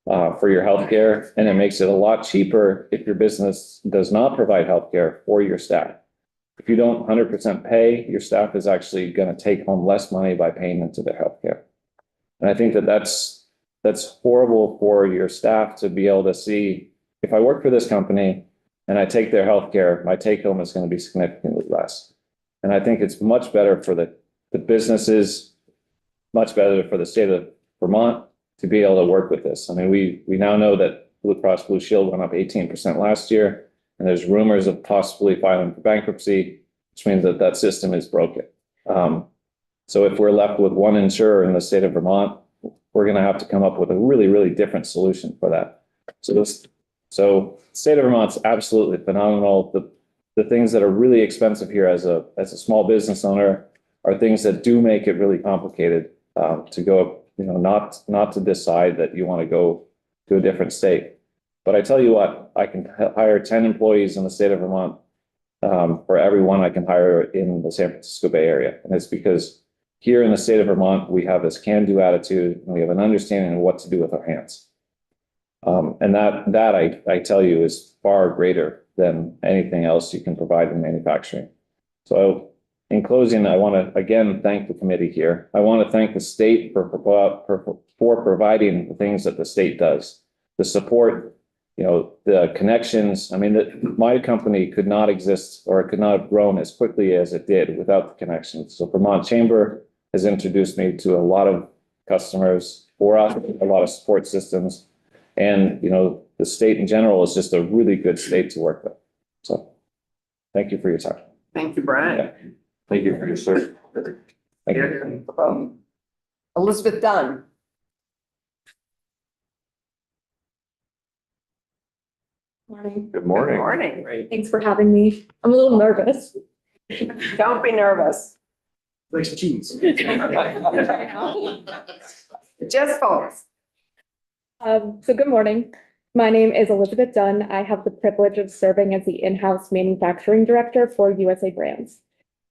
for your healthcare, and it makes it a lot cheaper if your business does not provide healthcare for your staff. If you don't 100% pay, your staff is actually going to take home less money by paying into their healthcare. And I think that's horrible for your staff to be able to see, if I work for this company and I take their healthcare, my take home is going to be significantly less. And I think it's much better for the businesses, much better for the state of Vermont to be able to work with this. I mean, we now know that Blue Cross Blue Shield went up 18% last year, and there's rumors of possibly filing for bankruptcy, which means that system is broken. So if we're left with one insurer in the state of Vermont, we're going to have to come up with a really, really different solution for that. So state of Vermont's absolutely phenomenal. The things that are really expensive here as a small business owner are things that do make it really complicated to go, not to decide that you want to go to a different state. But I tell you what, I can hire 10 employees in the state of Vermont for every one I can hire in the San Francisco Bay Area. And it's because here in the state of Vermont, we have this can-do attitude, and we have an understanding of what to do with our hands. And that I tell you is far greater than anything else you can provide in manufacturing. So in closing, I want to again thank the committee here. I want to thank the state for providing the things that the state does, the support, the connections. I mean, my company could not exist, or it could not have grown as quickly as it did without the connections. So Vermont Chamber has introduced me to a lot of customers for us, a lot of support systems. And, the state in general is just a really good state to work with. So thank you for your time. Thank you, Brian. Yeah. Thank you for your service. Thank you. Elizabeth Dunn. Morning. Good morning. Morning. Thanks for having me. I'm a little nervous. Don't be nervous. Thanks for cheese. Just focus. So good morning. My name is Elizabeth Dunn. I have the privilege of serving as the in-house manufacturing director for USA Brands.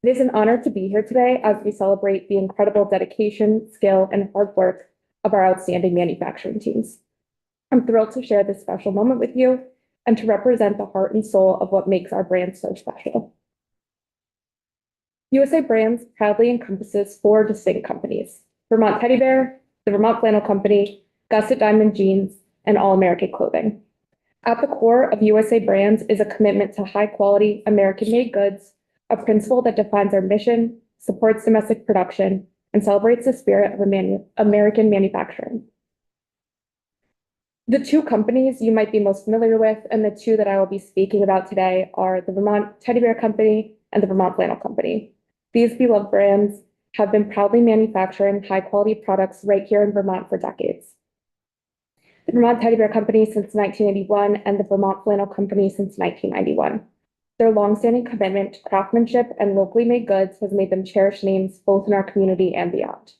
It is an honor to be here today as we celebrate the incredible dedication, skill, and hard work of our outstanding manufacturing teams. I'm thrilled to share this special moment with you and to represent the heart and soul of what makes our brand so special. USA Brands proudly encompasses 4 distinct companies: Vermont Teddy Bear, the Vermont Flannel Company, Gusset Diamond Jeans, and All American Clothing. At the core of USA Brands is a commitment to high-quality, American-made goods, a principle that defines our mission, supports domestic production, and celebrates the spirit of American manufacturing. The 2 companies you might be most familiar with, and the 2 that I will be speaking about today, are the Vermont Teddy Bear Company and the Vermont Flannel Company. These beloved brands have been proudly manufacturing high-quality products right here in Vermont for decades. The Vermont Teddy Bear Company since 1981 and the Vermont Flannel Company since 1991. Their longstanding commitment to craftsmanship and locally made goods has made them cherished names both in our community and beyond.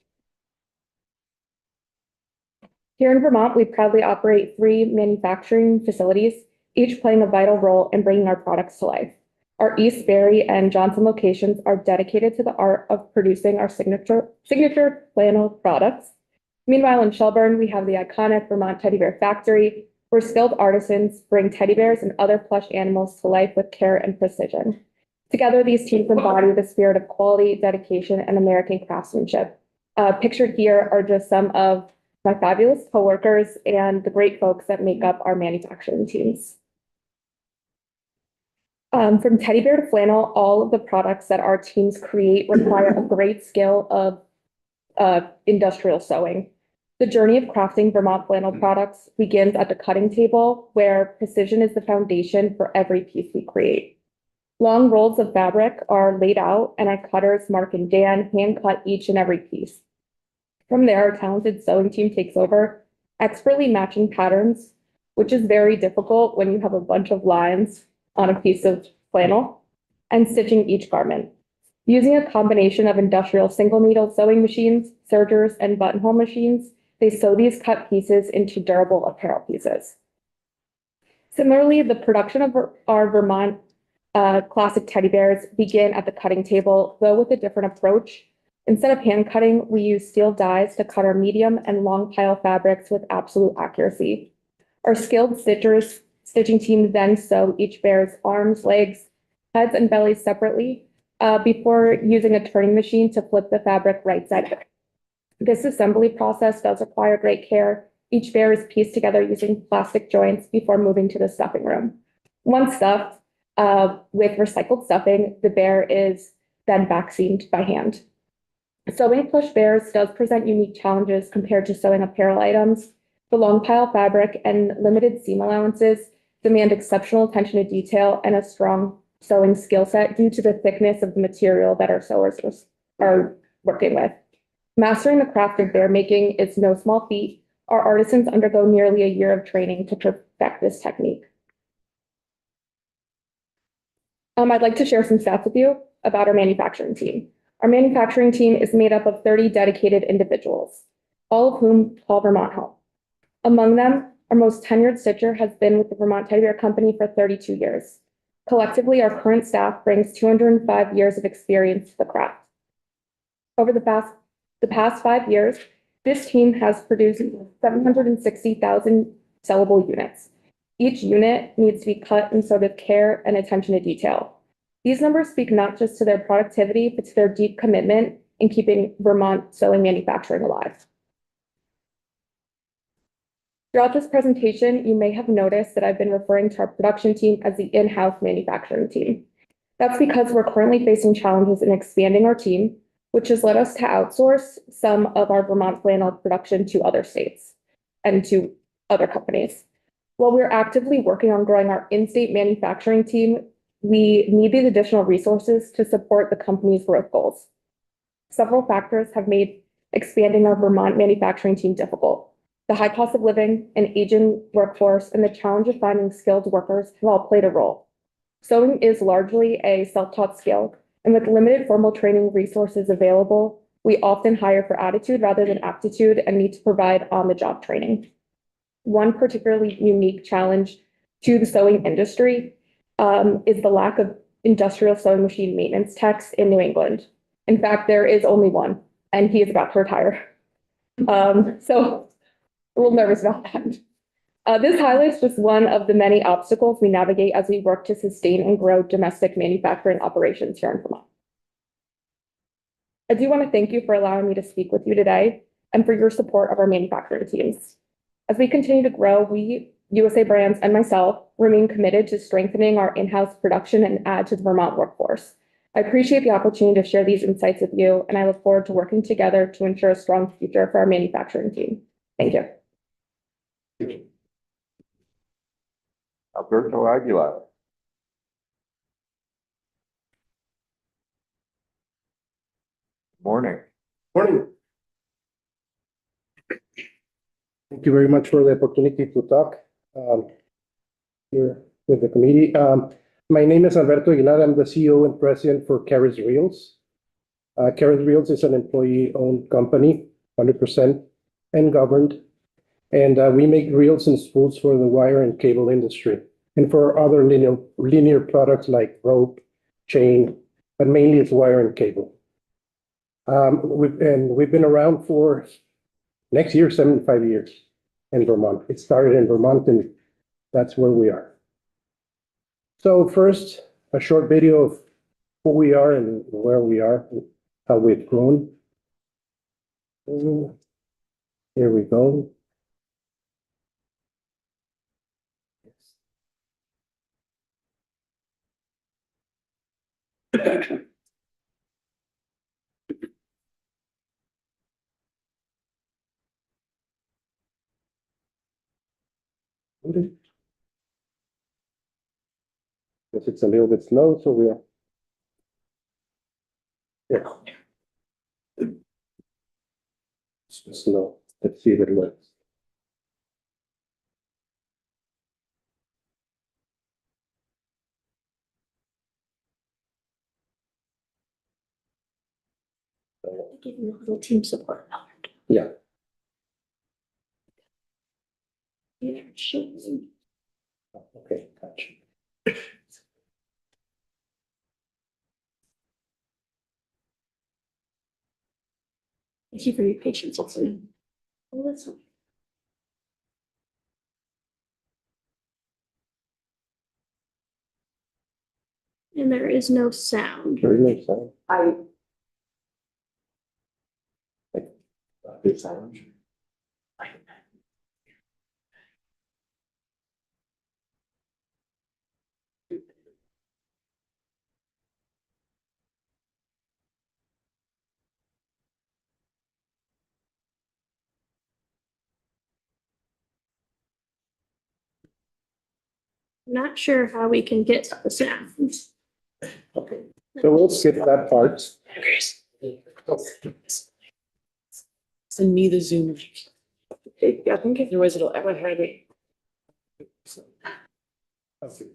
Here in Vermont, we proudly operate 3 manufacturing facilities, each playing a vital role in bringing our products to life. Our East Barre and Johnson locations are dedicated to the art of producing our signature flannel products. Meanwhile, in Shelburne, we have the iconic Vermont Teddy Bear Factory, where skilled artisans bring teddy bears and other plush animals to life with care and precision. Together, these teams embody the spirit of quality, dedication, and American craftsmanship. Pictured here are just some of my fabulous coworkers and the great folks that make up our manufacturing teams. From teddy bear to flannel, all of the products that our teams create require a great skill of industrial sewing. The journey of crafting Vermont flannel products begins at the cutting table, where precision is the foundation for every piece we create. Long rolls of fabric are laid out, and our cutters, Mark and Dan, hand cut each and every piece. From there, our talented sewing team takes over, expertly matching patterns, which is very difficult when you have a bunch of lines on a piece of flannel, and stitching each garment. Using a combination of industrial single needle sewing machines, sergers, and buttonhole machines, they sew these cut pieces into durable apparel pieces. Similarly, the production of our Vermont classic teddy bears begin at the cutting table, though with a different approach. Instead of hand cutting, we use steel dies to cut our medium and long pile fabrics with absolute accuracy. Our skilled stitching team then sew each bear's arms, legs, heads, and bellies separately before using a turning machine to flip the fabric right side up. This assembly process does require great care. Each bear is pieced together using plastic joints before moving to the stuffing room. Once stuffed with recycled stuffing, the bear is then back seamed by hand. Sewing plush bears does present unique challenges compared to sewing apparel items. The long pile fabric and limited seam allowances demand exceptional attention to detail and a strong sewing skill set due to the thickness of the material that our sewers are working with. Mastering the craft of bear making is no small feat. Our artisans undergo nearly a year of training to perfect this technique. I'd like to share some stats with you about our manufacturing team. Our manufacturing team is made up of 30 dedicated individuals, all of whom call Vermont home. Among them, our most tenured stitcher has been with the Vermont Teddy Bear Company for 32 years. Collectively, our current staff brings 205 years of experience to the craft. Over the past 5 years, this team has produced 760,000 sellable units. Each unit needs to be cut and sewed with care and attention to detail. These numbers speak not just to their productivity, but to their deep commitment in keeping Vermont sewing manufacturing alive. Throughout this presentation, you may have noticed that I've been referring to our production team as the in-house manufacturing team. That's because we're currently facing challenges in expanding our team, which has led us to outsource some of our Vermont flannel production to other states and to other companies. While we're actively working on growing our in-state manufacturing team, we need these additional resources to support the company's growth goals. Several factors have made expanding our Vermont manufacturing team difficult. The high cost of living, an aging workforce, and the challenge of finding skilled workers have all played a role. Sewing is largely a self-taught skill, and with limited formal training resources available, we often hire for attitude rather than aptitude and need to provide on-the-job training. One particularly unique challenge to the sewing industry is the lack of industrial sewing machine maintenance techs in New England. In fact, there is only one, and he is about to retire. So a little nervous about that. This highlights just one of the many obstacles we navigate as we work to sustain and grow domestic manufacturing operations here in Vermont. I do want to thank you for allowing me to speak with you today and for your support of our manufacturing teams. As we continue to grow, we, USA Brands and myself, remain committed to strengthening our in-house production and add to the Vermont workforce. I appreciate the opportunity to share these insights with you, and I look forward to working together to ensure a strong future for our manufacturing team. Thank you. Alberto Aguilar. Morning. Morning. Thank you very much for the opportunity to talk here with the committee. My name is Alberto Aguilar. I'm the CEO and president for Carriage Reels. Carriage Reels is an employee-owned company, 100% and governed. And we make reels and spools for the wire and cable industry and for other linear products like rope, chain, but mainly it's wire and cable. We've been around for next year, 75 years in Vermont. It started in Vermont, and that's where we are. So first, a short video of who we are and where we are, how we've grown. Here we go. Guess it's a little bit slow, so we are. Yeah. It's slow. Let's see if it works. Give you a little team support. Yeah. Yeah, sure. Okay, gotcha. Thank you for your patience. Also. Well, that's all. And there is no sound. There is no sound. Good sound. Not sure how we can get the sounds. Okay, so we'll skip that part. Send me the Zoom link. I think Otherwise it'll ever have it. Okay.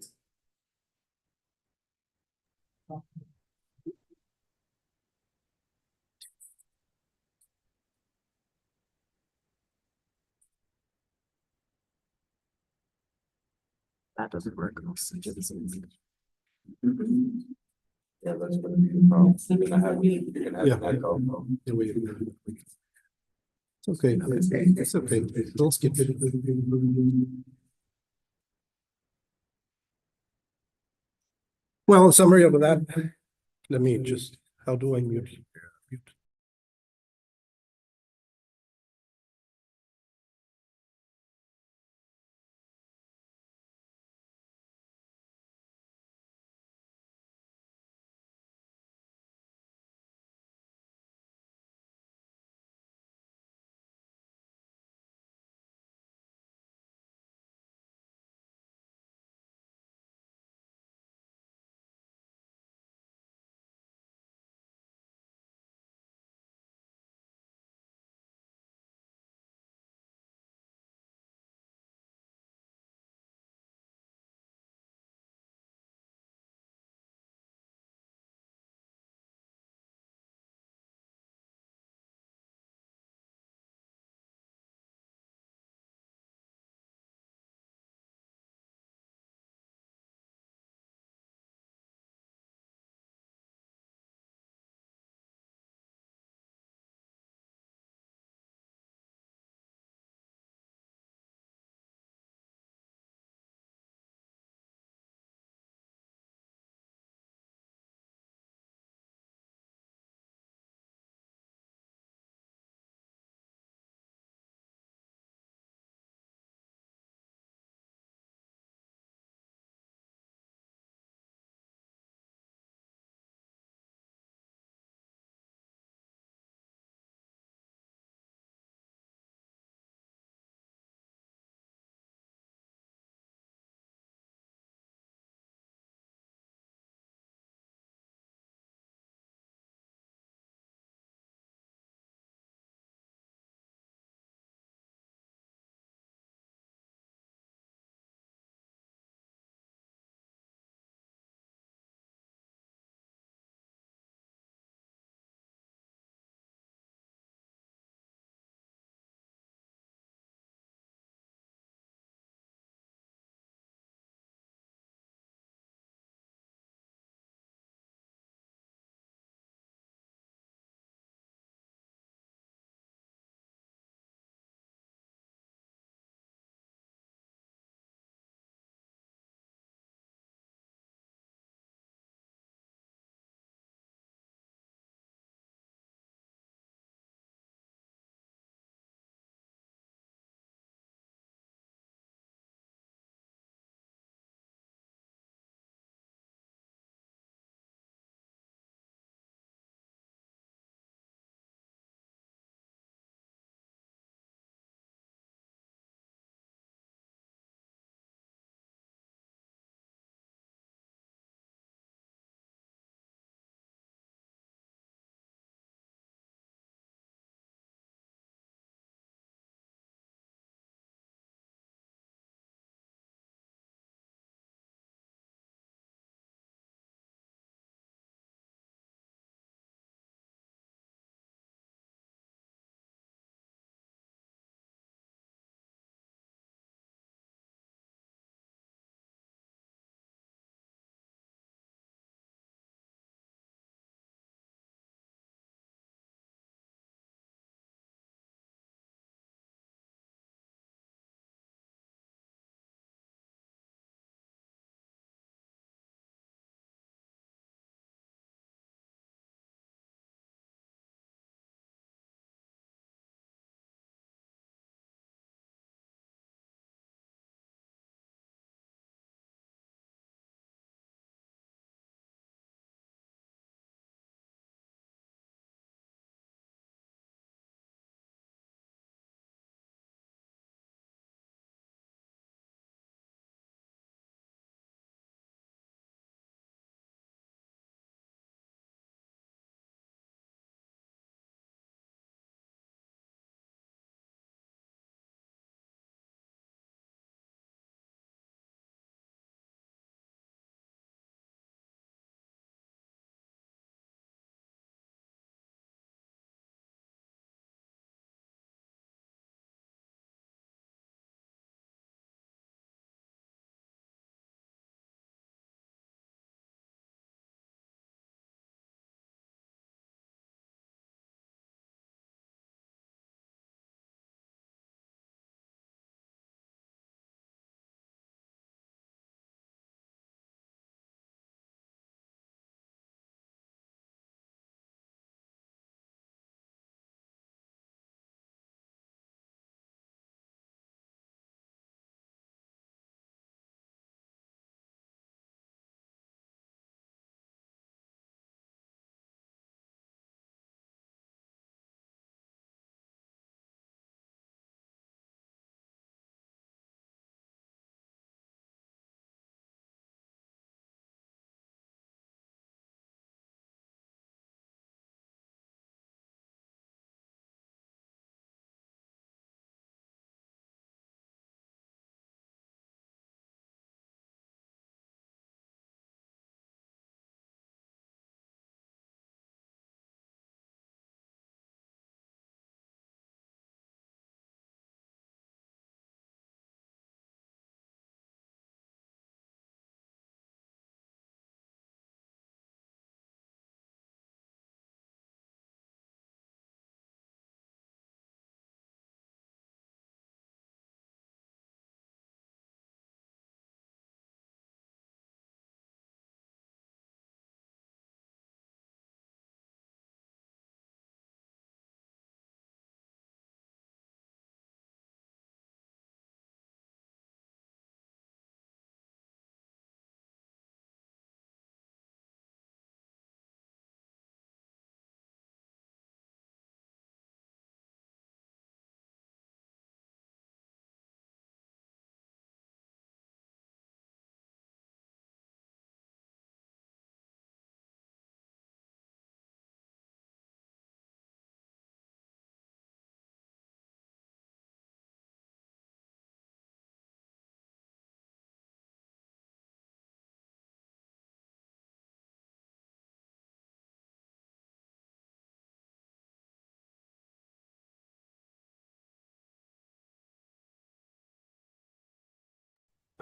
That doesn't work. I'll send you the Zoom link. Yeah, that's gonna be a problem. You're gonna have an echo. It's okay. It's okay. Don't skip it. Well, in summary of that, let me just, how do I mute?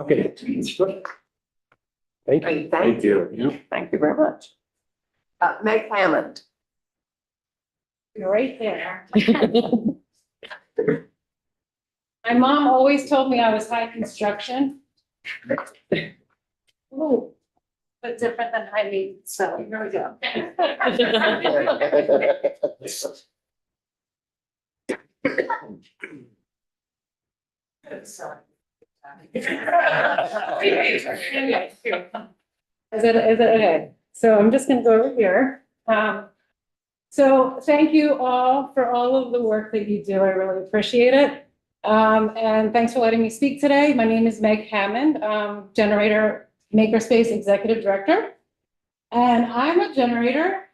Okay. Thank you. Great, thank you. Thank you very much. Meg Hammond. You're right there. My mom always told me I was high construction. Ooh, but different than high maintenance, so here we go. Is it okay? So I'm just gonna go over here. So thank you all for all of the work that you do. I really appreciate it. And thanks for letting me speak today. My name is Meg Hammond, Generator Makerspace Executive Director. And I'm a generator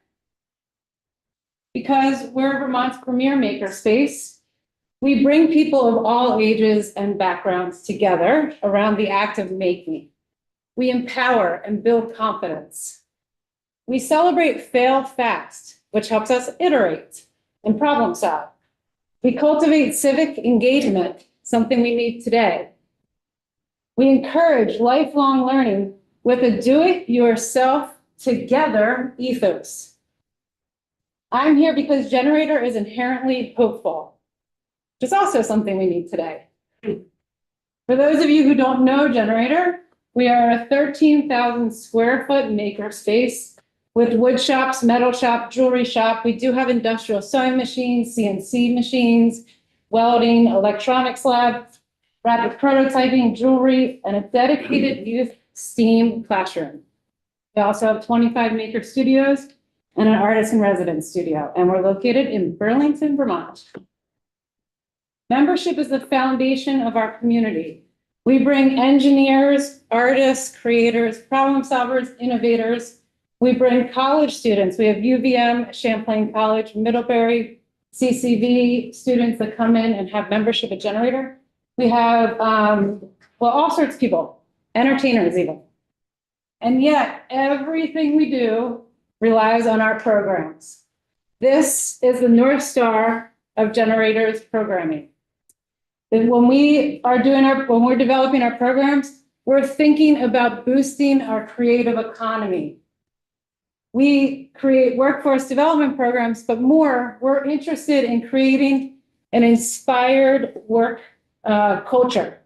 because we're Vermont's premier makerspace. We bring people of all ages and backgrounds together around the act of making. We empower and build confidence. We celebrate fail fast, which helps us iterate and problem solve. We cultivate civic engagement, something we need today. We encourage lifelong learning with a do-it-yourself together ethos. I'm here because Generator is inherently hopeful, which is also something we need today. For those of you who don't know Generator, we are a 13,000 square foot makerspace with wood shops, metal shop, jewelry shop. We do have industrial sewing machines, CNC machines, welding, electronics lab, rapid prototyping, jewelry, and a dedicated youth STEAM classroom. We also have 25 maker studios and an artist in residence studio, and we're located in Burlington, Vermont. Membership is the foundation of our community. We bring engineers, artists, creators, problem solvers, innovators. We bring college students. We have UVM, Champlain College, Middlebury, CCV students that come in and have membership at Generator. We have, all sorts of people, entertainers even. And yet everything we do relies on our programs. This is the North Star of Generator's programming. And when we're developing our programs, we're thinking about boosting our creative economy. We create workforce development programs, but more, we're interested in creating an inspired work culture,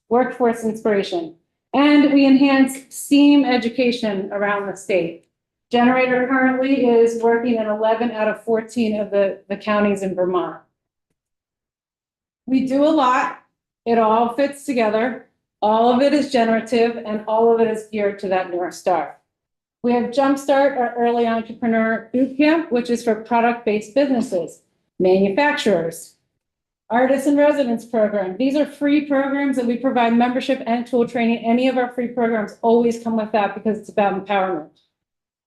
workforce inspiration, and we enhance STEAM education around the state. Generator currently is working in 11 out of 14 of the counties in Vermont. We do a lot. It all fits together. All of it is generative, and all of it is geared to that North Star. We have Jumpstart, our early entrepreneur boot camp, which is for product-based businesses, manufacturers, artists in residence program. These are free programs that we provide membership and tool training. Any of our free programs always come with that because it's about empowerment.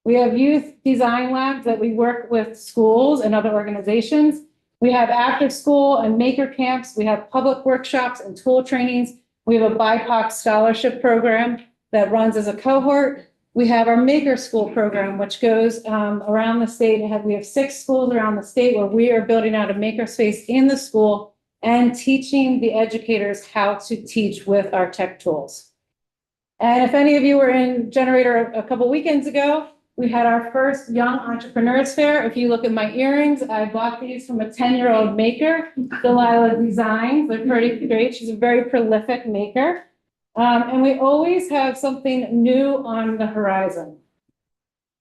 We have youth design labs that we work with schools and other organizations. We have after school and maker camps. We have public workshops and tool trainings. We have a BIPOC scholarship program that runs as a cohort. We have our Maker School program, which goes around the state. We have 6 schools around the state where we are building out a makerspace in the school and teaching the educators how to teach with our tech tools. And if any of you were in Generator a couple weekends ago, we had our first Young Entrepreneurs Fair. If you look at my earrings, I bought these from a 10-year-old maker, Delilah Designs. They're pretty great. She's a very prolific maker. And we always have something new on the horizon.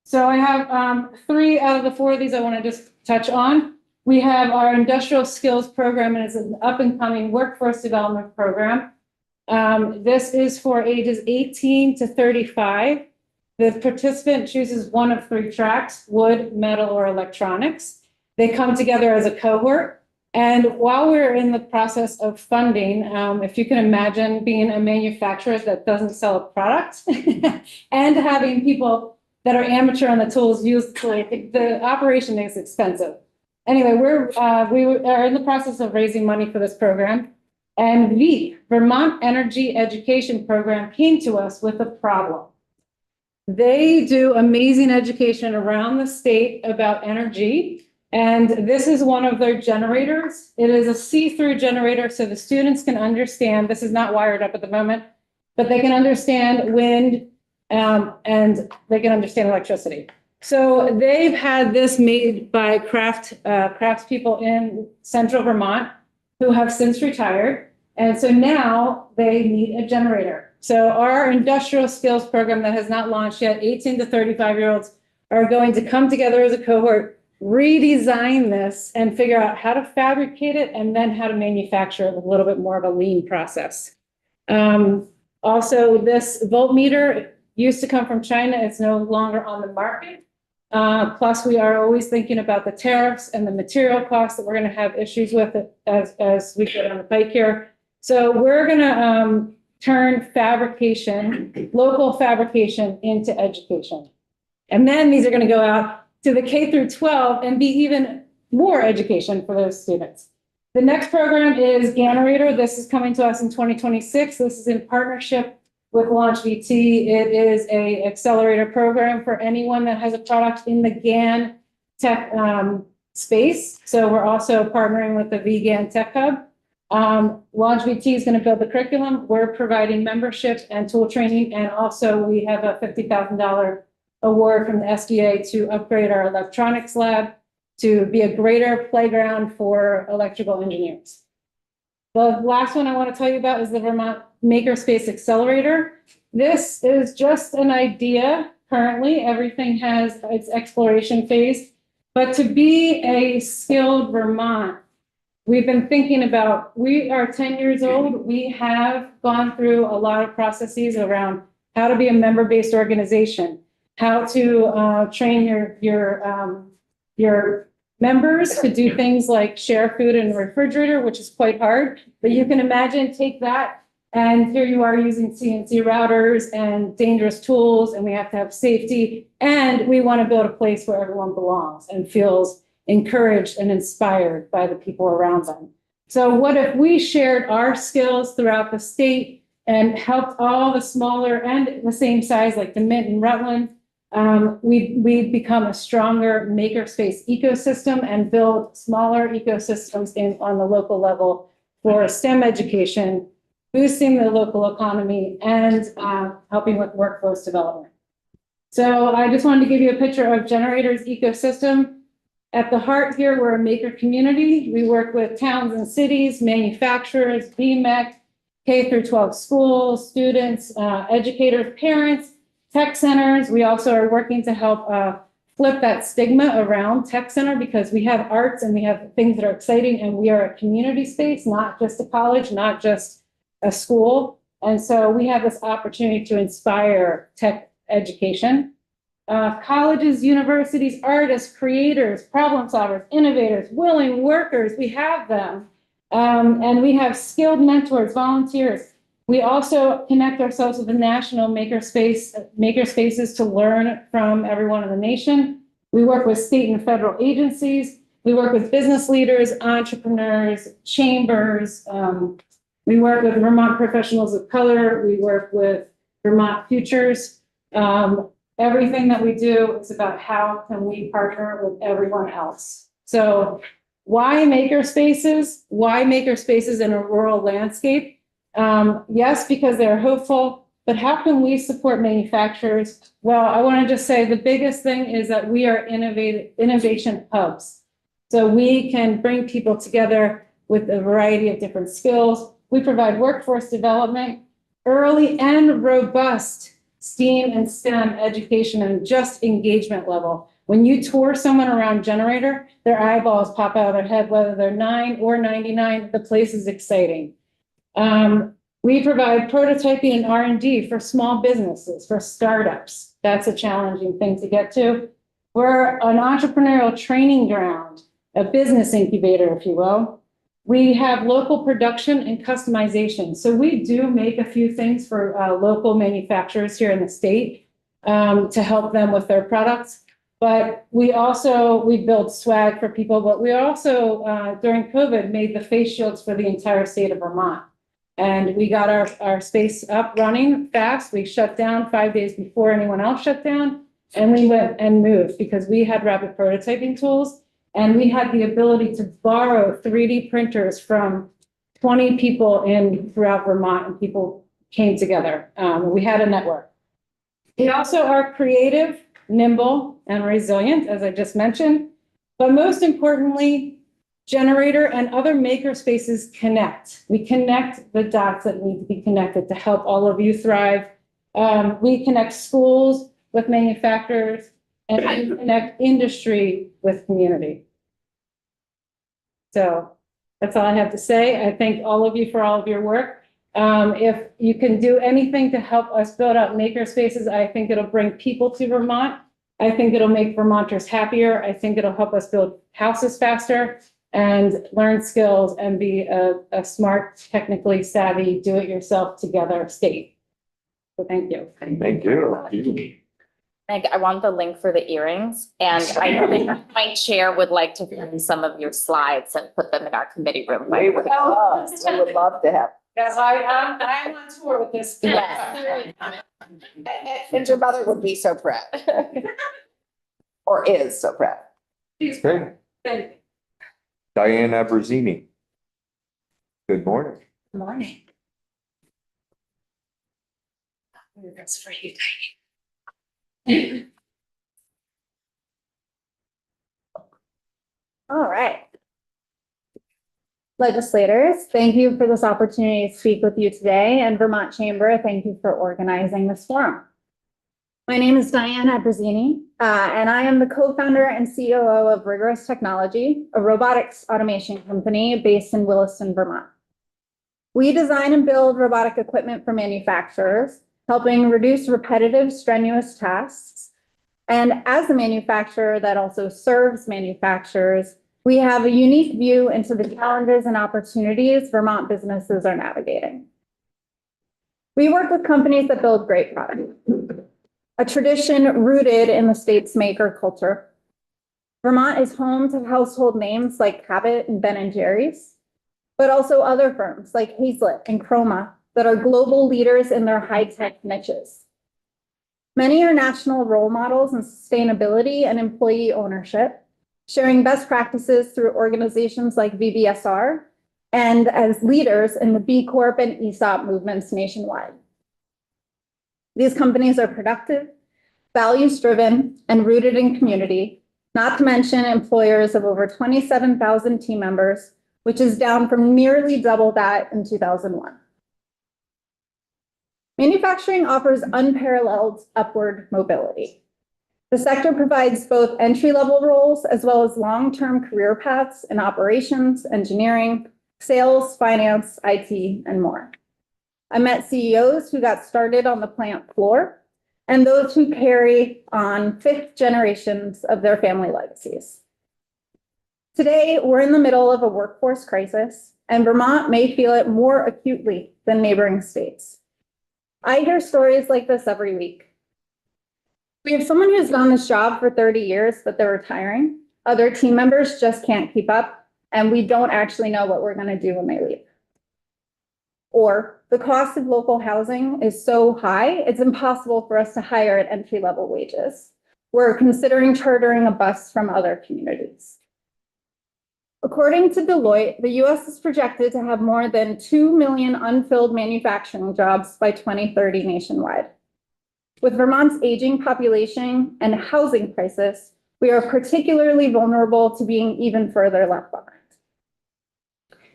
So I have 3 out of the 4 of these I want to just touch on. We have our industrial skills program, and it's an up-and-coming workforce development program. This is for ages 18 to 35. The participant chooses one of 3 tracks: wood, metal, or electronics. They come together as a cohort. And while we're in the process of funding, if you can imagine being a manufacturer that doesn't sell a product and having people that are amateur on the tools used, the operation is expensive. Anyway, we are in the process of raising money for this program. And VEEP, Vermont Energy Education Program, came to us with a problem. They do amazing education around the state about energy. And this is one of their generators. It is a see-through generator, so the students can understand. This is not wired up at the moment. but they can understand wind, and they can understand electricity. So they've had this made by craftspeople in central Vermont who have since retired. And so now they need a generator. So our industrial skills program that has not launched yet, 18 to 35-year-olds are going to come together as a cohort, redesign this and figure out how to fabricate it and then how to manufacture it with a little bit more of a lean process. Also, this voltmeter used to come from China. It's no longer on the market. Plus, we are always thinking about the tariffs and the material costs that we're going to have issues with it as we get on the pike here. So we're going to turn fabrication, local fabrication, into education. And then these are going to go out to the K through 12 and be even more education for those students. The next program is Generator. This is coming to us in 2026. This is in partnership with LaunchVT. It is an accelerator program for anyone that has a product in the GAN tech space. So we're also partnering with the VGAN Tech Hub. LaunchVT is going to build the curriculum. We're providing membership and tool training. And also we have a $50,000 award from the SDA to upgrade our electronics lab to be a greater playground for electrical engineers. The last one I want to tell you about is the Vermont Makerspace Accelerator. This is just an idea currently. Everything has its exploration phase. But to be a skilled Vermont, we've been thinking about, we are 10 years old. We have gone through a lot of processes around how to be a member-based organization, how to train your members to do things like share food in the refrigerator, which is quite hard. But you can imagine, take that, and here you are using CNC routers and dangerous tools, and we have to have safety. And we want to build a place where everyone belongs and feels encouraged and inspired by the people around them. So what if we shared our skills throughout the state and helped all the smaller and the same size, like the Mint and Rutland? We become a stronger makerspace ecosystem and build smaller ecosystems on the local level for STEM education, boosting the local economy, and helping with workforce development. So I just wanted to give you a picture of Generator's ecosystem. At the heart here, we're a maker community. We work with towns and cities, manufacturers, BMEC, K through 12 schools, students, educators, parents, tech centers. We also are working to help flip that stigma around tech center, because we have arts and we have things that are exciting, and we are a community space, not just a college, not just a school. And so we have this opportunity to inspire tech education. Colleges, universities, artists, creators, problem solvers, innovators, willing workers, we have them. And we have skilled mentors, volunteers. We also connect ourselves with the national makerspaces to learn from everyone in the nation. We work with state and federal agencies. We work with business leaders, entrepreneurs, chambers. We work with Vermont professionals of color. We work with Vermont Futures. Everything that we do is about how can we partner with everyone else. So why makerspaces? Why makerspaces in a rural landscape? Yes, because they're hopeful, but how can we support manufacturers? Well, I want to just say the biggest thing is that we are innovation hubs. So we can bring people together with a variety of different skills. We provide workforce development, early and robust STEAM and STEM education, and just engagement level. When you tour someone around Generator, their eyeballs pop out of their head, whether they're 9 or 99, the place is exciting. We provide prototyping and R&D for small businesses, for startups. That's a challenging thing to get to. We're an entrepreneurial training ground, a business incubator, if you will. We have local production and customization. So we do make a few things for local manufacturers here in the state to help them with their products. But we build swag for people, but we also, during COVID, made the face shields for the entire state of Vermont. And we got our space up running fast. We shut down 5 days before anyone else shut down. And we went and moved because we had rapid prototyping tools. And we had the ability to borrow 3D printers from 20 people throughout Vermont, and people came together. We had a network. We also are creative, nimble, and resilient, as I just mentioned. But most importantly, Generator and other maker spaces connect. We connect the dots that need to be connected to help all of you thrive. We connect schools with manufacturers, and we connect industry with community. So that's all I have to say. I thank all of you for all of your work. If you can do anything to help us build out maker spaces, I think it'll bring people to Vermont. I think it'll make Vermonters happier. I think it'll help us build houses faster and learn skills and be a smart, technically savvy, do-it-yourself together state. So thank you. Thank you. Meg, I want the link for the earrings, and I think my chair would like to find some of your slides and put them in our committee room. We would love to have. Yes, I'm on tour with this. Yes. And your mother would be so proud. Or is so proud. Okay. Thank you. Diane Abruzzini. Good morning. Good morning. That's for you, All right. Legislators, thank you for this opportunity to speak with you today, and Vermont Chamber, thank you for organizing this forum. My name is Diane Abruzzini, and I am the co-founder and COO of Rigorous Technology, a robotics automation company based in Williston, Vermont. We design and build robotic equipment for manufacturers, helping reduce repetitive, strenuous tasks. And as a manufacturer that also serves manufacturers, we have a unique view into the challenges and opportunities Vermont businesses are navigating. We work with companies that build great products, a tradition rooted in the state's maker culture. Vermont is home to household names like Cabot and Ben & Jerry's, but also other firms like Hazlitt and Chroma that are global leaders in their high-tech niches. Many are national role models in sustainability and employee ownership, sharing best practices through organizations like VBSR and as leaders in the B Corp and ESOP movements nationwide. These companies are productive, values-driven, and rooted in community, not to mention employers of over 27,000 team members, which is down from nearly double that in 2001. Manufacturing offers unparalleled upward mobility. The sector provides both entry-level roles as well as long-term career paths in operations, engineering, sales, finance, IT, and more. I met CEOs who got started on the plant floor and those who carry on fifth generations of their family legacies. Today, we're in the middle of a workforce crisis, and Vermont may feel it more acutely than neighboring states. I hear stories like this every week. We have someone who's done this job for 30 years, but they're retiring. Other team members just can't keep up, and we don't actually know what we're going to do when they leave. Or the cost of local housing is so high, it's impossible for us to hire at entry-level wages. We're considering chartering a bus from other communities. According to Deloitte, the US is projected to have more than 2 million unfilled manufacturing jobs by 2030 nationwide. With Vermont's aging population and housing crisis, we are particularly vulnerable to being even further left behind.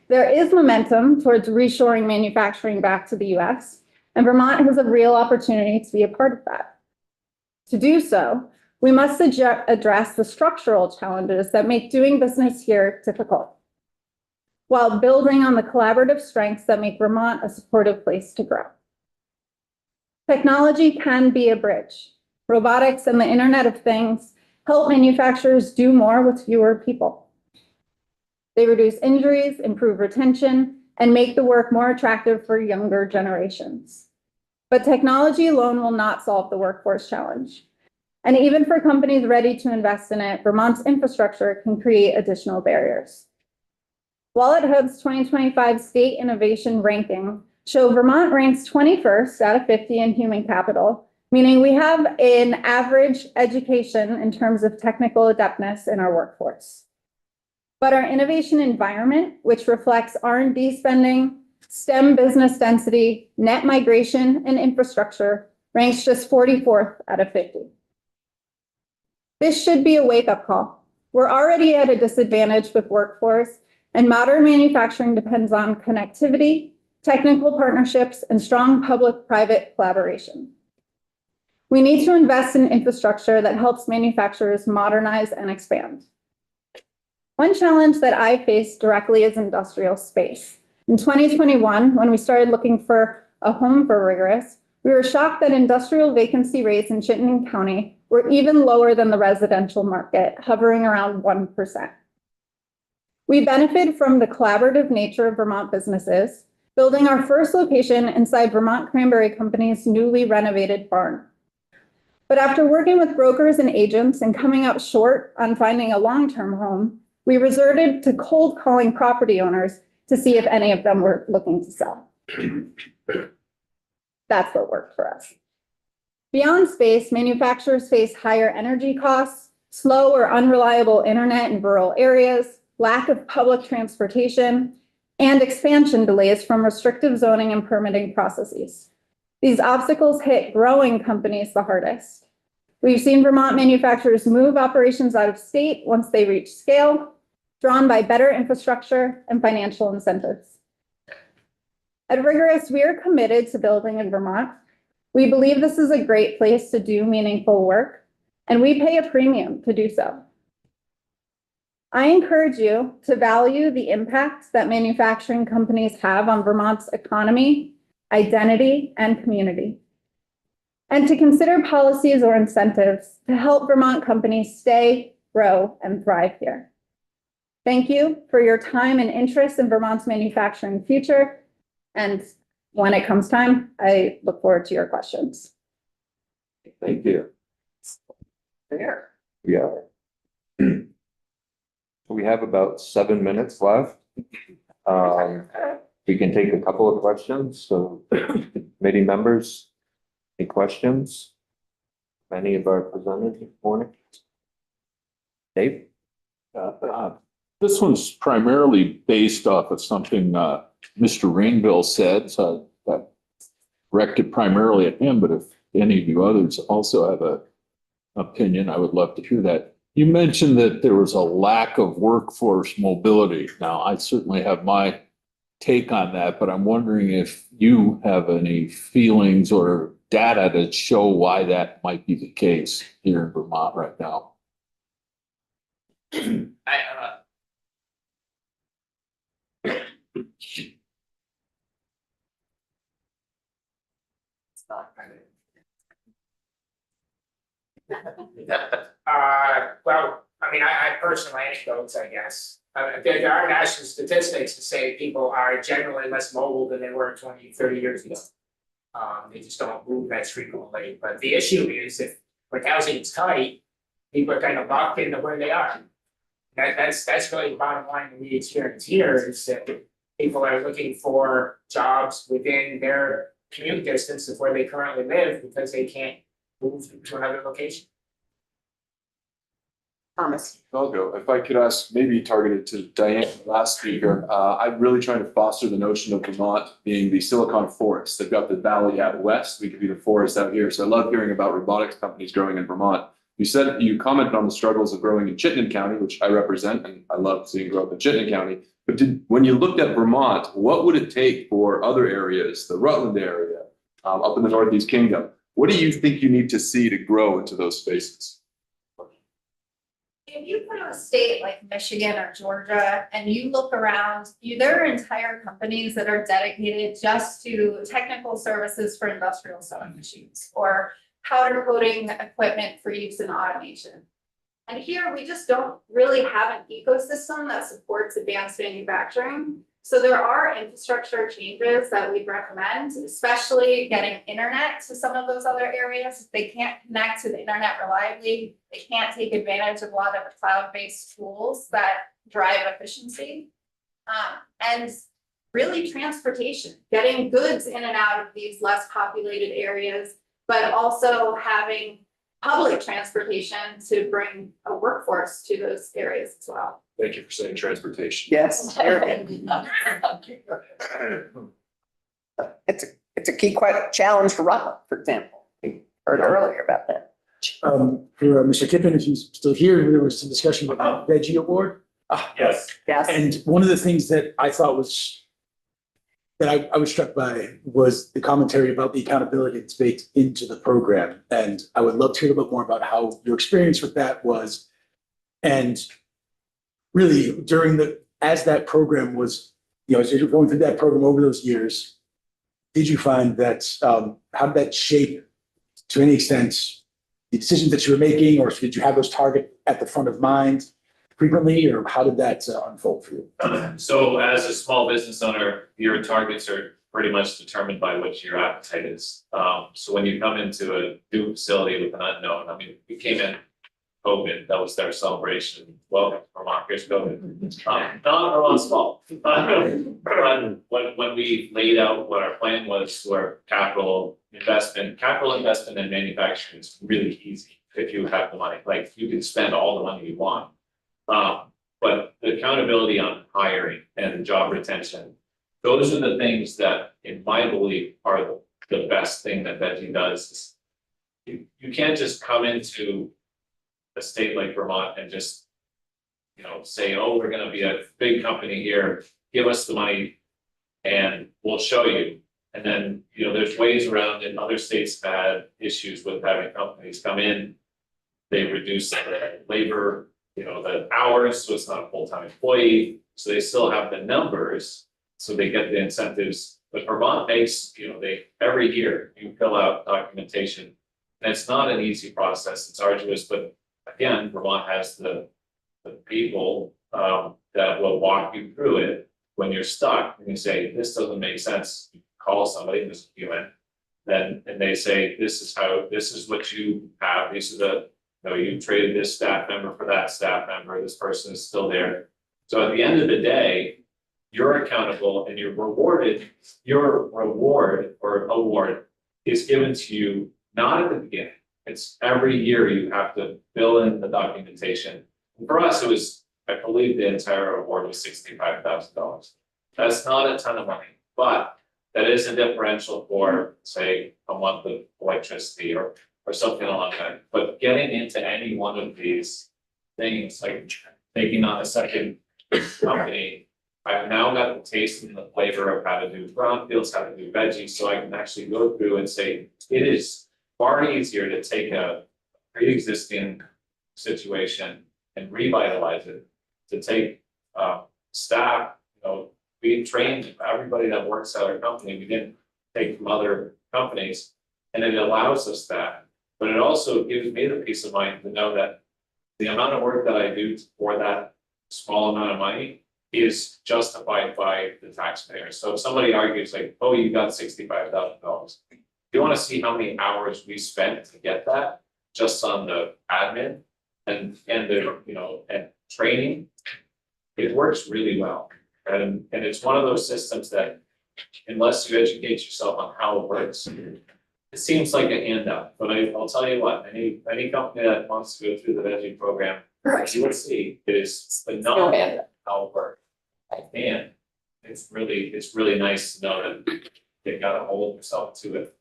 There is momentum towards reshoring manufacturing back to the US, and Vermont has a real opportunity to be a part of that. To do so, we must address the structural challenges that make doing business here difficult, while building on the collaborative strengths that make Vermont a supportive place to grow. Technology can be a bridge. Robotics and the Internet of Things help manufacturers do more with fewer people. They reduce injuries, improve retention, and make the work more attractive for younger generations. But technology alone will not solve the workforce challenge. And even for companies ready to invest in it, Vermont's infrastructure can create additional barriers. Wallet Hub's 2025 State Innovation Ranking show Vermont ranks 21st out of 50 in human capital, meaning we have an average education in terms of technical adeptness in our workforce. But our innovation environment, which reflects R&D spending, STEM business density, net migration, and infrastructure ranks just 44th out of 50. This should be a wake-up call. We're already at a disadvantage with workforce, and modern manufacturing depends on connectivity, technical partnerships, and strong public-private collaboration. We need to invest in infrastructure that helps manufacturers modernize and expand. One challenge that I face directly is industrial space. In 2021, when we started looking for a home for Rigorous, we were shocked that industrial vacancy rates in Chittenden County were even lower than the residential market, hovering around 1%. We benefit from the collaborative nature of Vermont businesses, building our first location inside Vermont Cranberry Company's newly renovated barn. But after working with brokers and agents and coming up short on finding a long-term home, we resorted to cold calling property owners to see if any of them were looking to sell. That's what worked for us. Beyond space, manufacturers face higher energy costs, slow or unreliable internet in rural areas, lack of public transportation, and expansion delays from restrictive zoning and permitting processes. These obstacles hit growing companies the hardest. We've seen Vermont manufacturers move operations out of state once they reach scale, drawn by better infrastructure and financial incentives. At Rigorous, we are committed to building in Vermont. We believe this is a great place to do meaningful work, and we pay a premium to do so. I encourage you to value the impact that manufacturing companies have on Vermont's economy, identity, and community, and to consider policies or incentives to help Vermont companies stay, grow, and thrive here. Thank you for your time and interest in Vermont's manufacturing future. And when it comes time, I look forward to your questions. Thank you. There. Yeah. We have about 7 minutes left. We can take a couple of questions. So committee members, any questions? Any of our presenters this morning? Dave? This one's primarily based off of something Mr. Rainville said, so that directed primarily at him, but if any of you others also have an opinion, I would love to hear that. You mentioned that there was a lack of workforce mobility. Now, I certainly have my take on that, but I'm wondering if you have any feelings or data that show why that might be the case here in Vermont right now. Well, I mean, I personal anecdotes, I guess. There are national statistics to say people are generally less mobile than they were 20, 30 years ago. They just don't move as frequently. But the issue is if when housing is tight, people are kind of locked into where they are. That's really the bottom line that we experience here is that people are looking for jobs within their commute distance of where they currently live because they can't move to another location. Thomas. I'll go. If I could ask, maybe targeted to Diane, last speaker, I'm really trying to foster the notion of Vermont being the Silicon Forest. They've got the valley out west. We could be the forest out here. So I love hearing about robotics companies growing in Vermont. You commented on the struggles of growing in Chittenden County, which I represent, and I love seeing growth in Chittenden County. But when you looked at Vermont, what would it take for other areas, the Rutland area, up in the Northeast Kingdom? What do you think you need to see to grow into those spaces? If you put a state like Michigan or Georgia and you look around, there are entire companies that are dedicated just to technical services for industrial sewing machines or powder coating equipment for use in automation. And here we just don't really have an ecosystem that supports advanced manufacturing. So there are infrastructure changes that we'd recommend, especially getting internet to some of those other areas. If they can't connect to the internet reliably, they can't take advantage of a lot of the cloud-based tools that drive efficiency. And really transportation, getting goods in and out of these less populated areas, but also having public transportation to bring a workforce to those areas as well. Thank you for saying transportation. Yes. it's a key challenge for Rutland, for example. We heard earlier about that. For Mr. Kippen, if he's still here, there was some discussion about the Veggie Award. Yes. Yes. And one of the things that I thought was, that I was struck by was the commentary about the accountability that's baked into the program. And I would love to hear a little bit more about how your experience with that was. And really as that program was, as you're going through that program over those years, did you find that, how did that shape to any extent the decisions that you were making, or did you have those targets at the front of mind frequently, or how did that unfold for you? So as a small business owner, your targets are pretty much determined by what your appetite is. So when you come into a new facility with an unknown, I mean, we came in COVID, that was their celebration. Welcome to Vermont, here's COVID. Not on small. When we laid out what our plan was for capital investment in manufacturing is really easy if you have the money. Like, you can spend all the money you want. But the accountability on hiring and job retention, those are the things that, in my belief, are the best thing that Veggie does. You can't just come into a state like Vermont and just, say, oh, we're gonna be a big company here, give us the money and we'll show you. And then, there's ways around it. Other states have had issues with having companies come in, they reduce the labor, the hours, so it's not a full-time employee, so they still have the numbers, so they get the incentives. But Vermont makes, every year you fill out documentation, and it's not an easy process, it's arduous, but again, Vermont has the people that will walk you through it when you're stuck, and you say, this doesn't make sense, you call somebody, this is human, and they say, this is what you have, these are the, you traded this staff member for that staff member, this person is still there. So at the end of the day, you're accountable and you're rewarded. Your reward or award is given to you not at the beginning. It's every year you have to fill in the documentation. And for us, it was, I believe the entire award was $65,000. That's not a ton of money, but that is a differential for, say, a month of electricity or something along that. But getting into any one of these things, like taking on a second company, I've now got the taste and the flavor of how to do brownfields, how to do veggies, so I can actually go through and say, it is far easier to take a pre-existing situation and revitalize it, to take staff, we trained everybody that works at our company, we didn't take from other companies, and it allows us that. But it also gives me the peace of mind to know that the amount of work that I do for that small amount of money is justified by the taxpayer. So if somebody argues like, oh, you got $65,000, you want to see how many hours we spent to get that just on the admin and the, and training, it works really well. And it's one of those systems that, unless you educate yourself on how it works, it seems like a handout, but I'll tell you what, any company that wants to go through the Veggie program, you will see it is phenomenal how it works. And it's really nice to know that they got to hold themselves to it.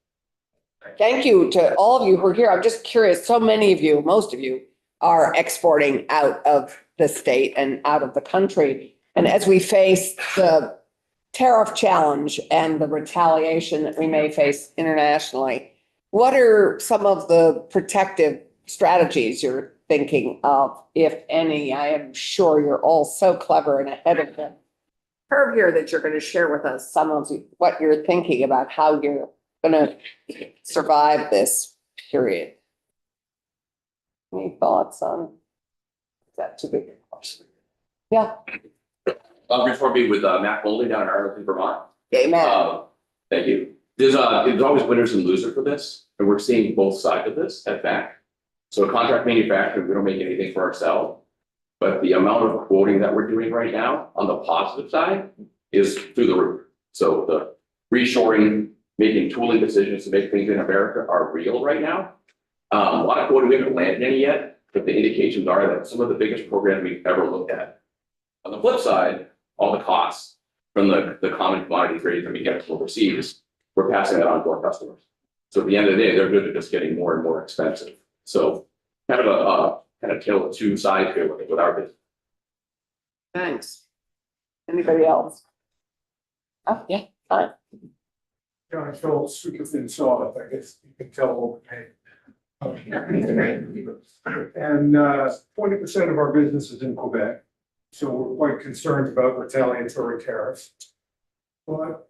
Thank you to all of you who are here. I'm just curious, so many of you, most of you are exporting out of the state and out of the country. And as we face the tariff challenge and the retaliation that we may face internationally, what are some of the protective strategies you're thinking of, if any? I am sure you're all so clever and ahead of the curve here that you're going to share with us some of what you're thinking about how you're going to survive this period. Any thoughts on, is that too big a question? Yeah. Before me with Matt Bowley down in Arlington, Vermont. Okay, Matt. Thank you. There's always winners and losers for this, and we're seeing both sides of this at back. So contract manufacturing, we don't make anything for ourselves, but the amount of quoting that we're doing right now on the positive side is through the roof. So the reshoring, making tooling decisions to make things in America are real right now. A lot of quoting, we haven't landed any yet, but the indications are that some of the biggest programs we've ever looked at. On the flip side, all the costs from the common commodity trades that we get overseas we're passing that on to our customers. So at the end of the day, they're good at just getting more and more expensive. So kind of kind of tale of two sides here with our business. Thanks. Anybody else? Oh, yeah, fine. John Schultz, super thin salt, I guess you can tell overpaid. And 20% of our business is in Quebec, so we're quite concerned about retaliatory tariffs. But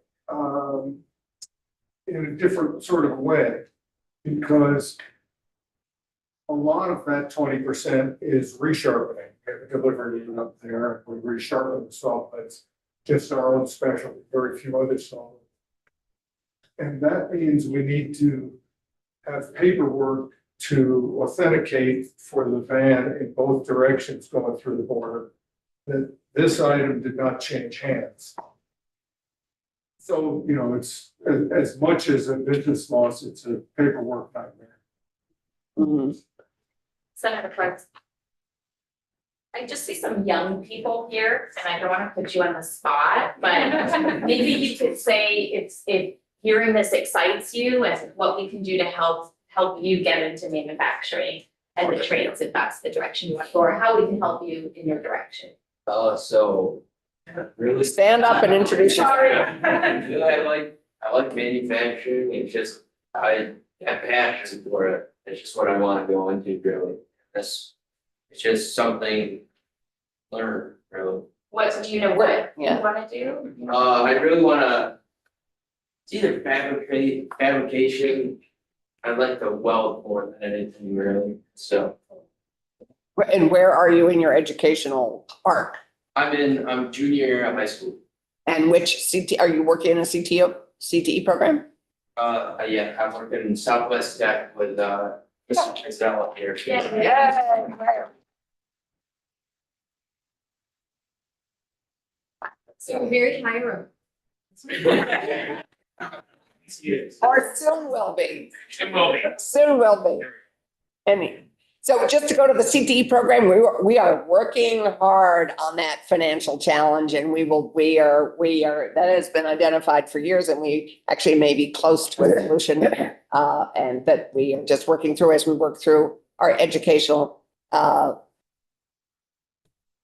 in a different sort of way, because a lot of that 20% is resharpening. We have a delivery unit up there, we resharpen the salt, but it's just our own specialty, very few other salt. And that means we need to have paperwork to authenticate for the van in both directions going through the border, that this item did not change hands. So, you know, it's as much as a business loss, it's a paperwork nightmare. Senator Clark. I just see some young people here, and I don't want to put you on the spot, but maybe you could say if hearing this excites you and what we can do to help you get into manufacturing and the trades, if that's the direction you want, or how we can help you in your direction. So really stand up and introduce yourself. I like manufacturing. It's just I have passion for it. It's just what I want to go into really. It's just something learn really. What do you know what you Yeah. want to do? I really want to. It's either fabrication. I like to weld more than anything really. So. And where are you in your educational arc? I'm junior year of high school. And which CT, are you working in a CTE program? Yeah, I'm working in Southwest Tech with Mr. Excel here. Yeah. So very high room. Or soon will be. It will be. Soon will be. And so just to go to the CTE program, we are working hard on that financial challenge, and we are, that has been identified for years, and we actually may be close to a solution. And that we are just working through as we work through our educational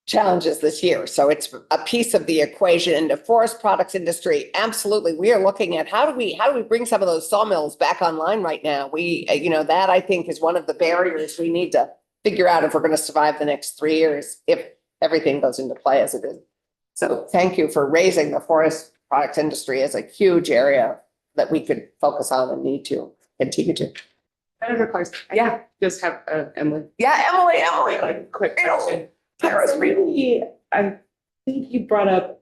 challenges this year. So it's a piece of the equation. In the forest products industry, absolutely, we are looking at how do we bring some of those sawmills back online right now. That I think is one of the barriers we need to figure out if we're going to survive the next 3 years, if everything goes into play as it is. So thank you for raising the forest products industry as a huge area that we could focus on and need to continue to. Senator Clark, yeah, just have Emily. Yeah, Emily. Quick question. I think you brought up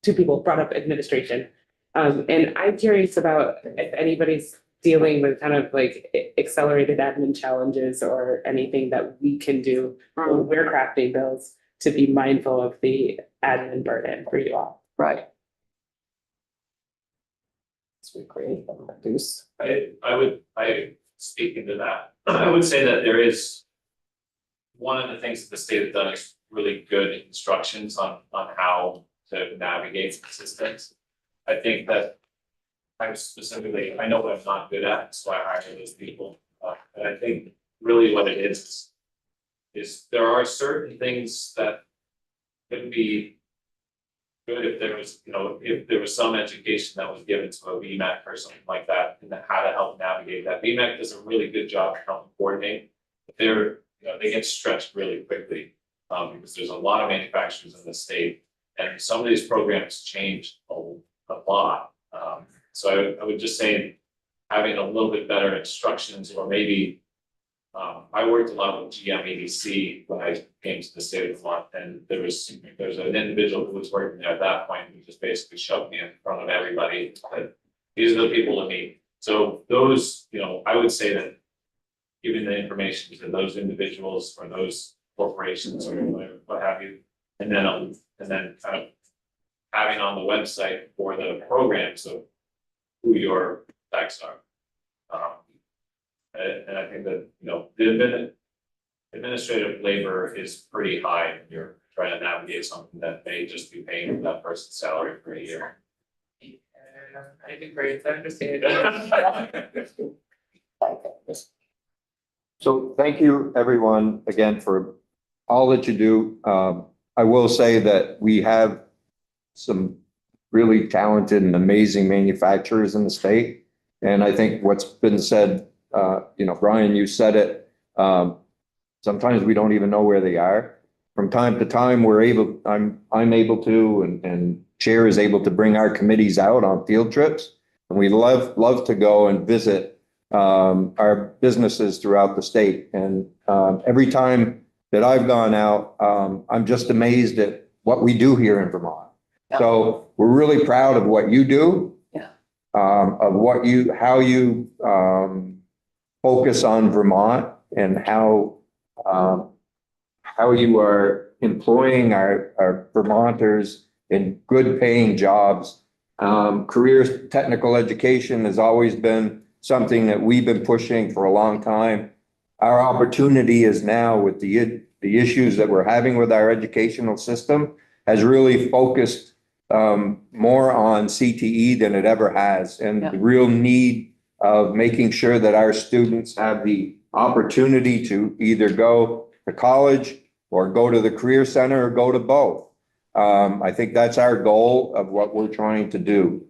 two people brought up administration. And I'm curious about if anybody's dealing with kind of like accelerated admin challenges or anything that we can do when we're crafting bills to be mindful of the admin burden for you all. Right. So we create them, reduce. I speak into that. I would say that there is one of the things that the state has done is really good instructions on how to navigate the systems. I think that I know what I'm not good at, so I hire those people. And I think really what it is there are certain things that could be good if there was some education that was given to a VMAC or something like that, and how to help navigate that. VMAC does a really good job of helping coordinate. But they get stretched really quickly because there's a lot of manufacturers in the state, and some of these programs change a lot. So I would just say having a little bit better instructions, or maybe I worked a lot with GM EDC when I came to the state of Vermont, and there's an individual who was working there at that point who just basically shoved me in front of everybody. But these are the people to meet. So those, I would say that giving the information to those individuals or those corporations or what have you, and then kind of having on the website for the programs of who your specs are. And I think that, the administrative labor is pretty high when you're trying to navigate something that may just be paying that person's salary for a year. I do great, I understand. So thank you, everyone, again, for all that you do. I will say that we have some really talented and amazing manufacturers in the state. And I think what's been said, Brian, you said it, sometimes we don't even know where they are. From time to time, I'm able to, and Chair is able to bring our committees out on field trips. And we love to go and visit our businesses throughout the state. And every time that I've gone out, I'm just amazed at what we do here in Vermont. Yeah. So we're really proud of what you do. Yeah. Of how you focus on Vermont and how you are employing our Vermonters in good paying jobs. Career technical education has always been something that we've been pushing for a long time. Our opportunity is now with the issues that we're having with our educational system has really focused more on CTE than it ever has, and the real need of making sure that our students have the opportunity to either go to college or go to the career center or go to both. I think that's our goal of what we're trying to do.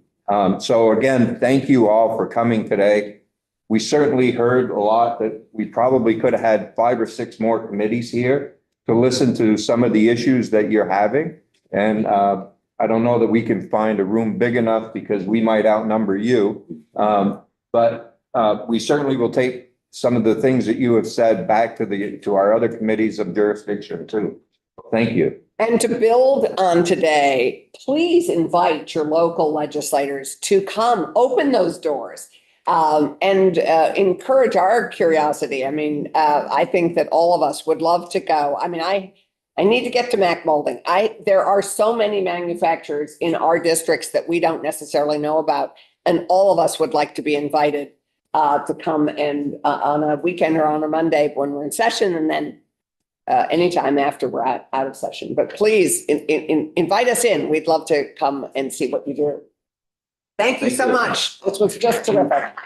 So again, thank you all for coming today. We certainly heard a lot that we probably could have had 5 or 6 more committees here to listen to some of the issues that you're having. And I don't know that we can find a room big enough because we might outnumber you. But we certainly will take some of the things that you have said back to our other committees of jurisdiction too. Thank you. And to build on today, please invite your local legislators to come open those doors and encourage our curiosity. I mean, I think that all of us would love to go. I mean, I need to get to Mac Molding. There are so many manufacturers in our districts that we don't necessarily know about, and all of us would like to be invited to come and on a weekend or on a Monday when we're in session, and then anytime after we're out of session. But please invite us in. We'd love to come and see what you do. Thank you so much. This was just terrific.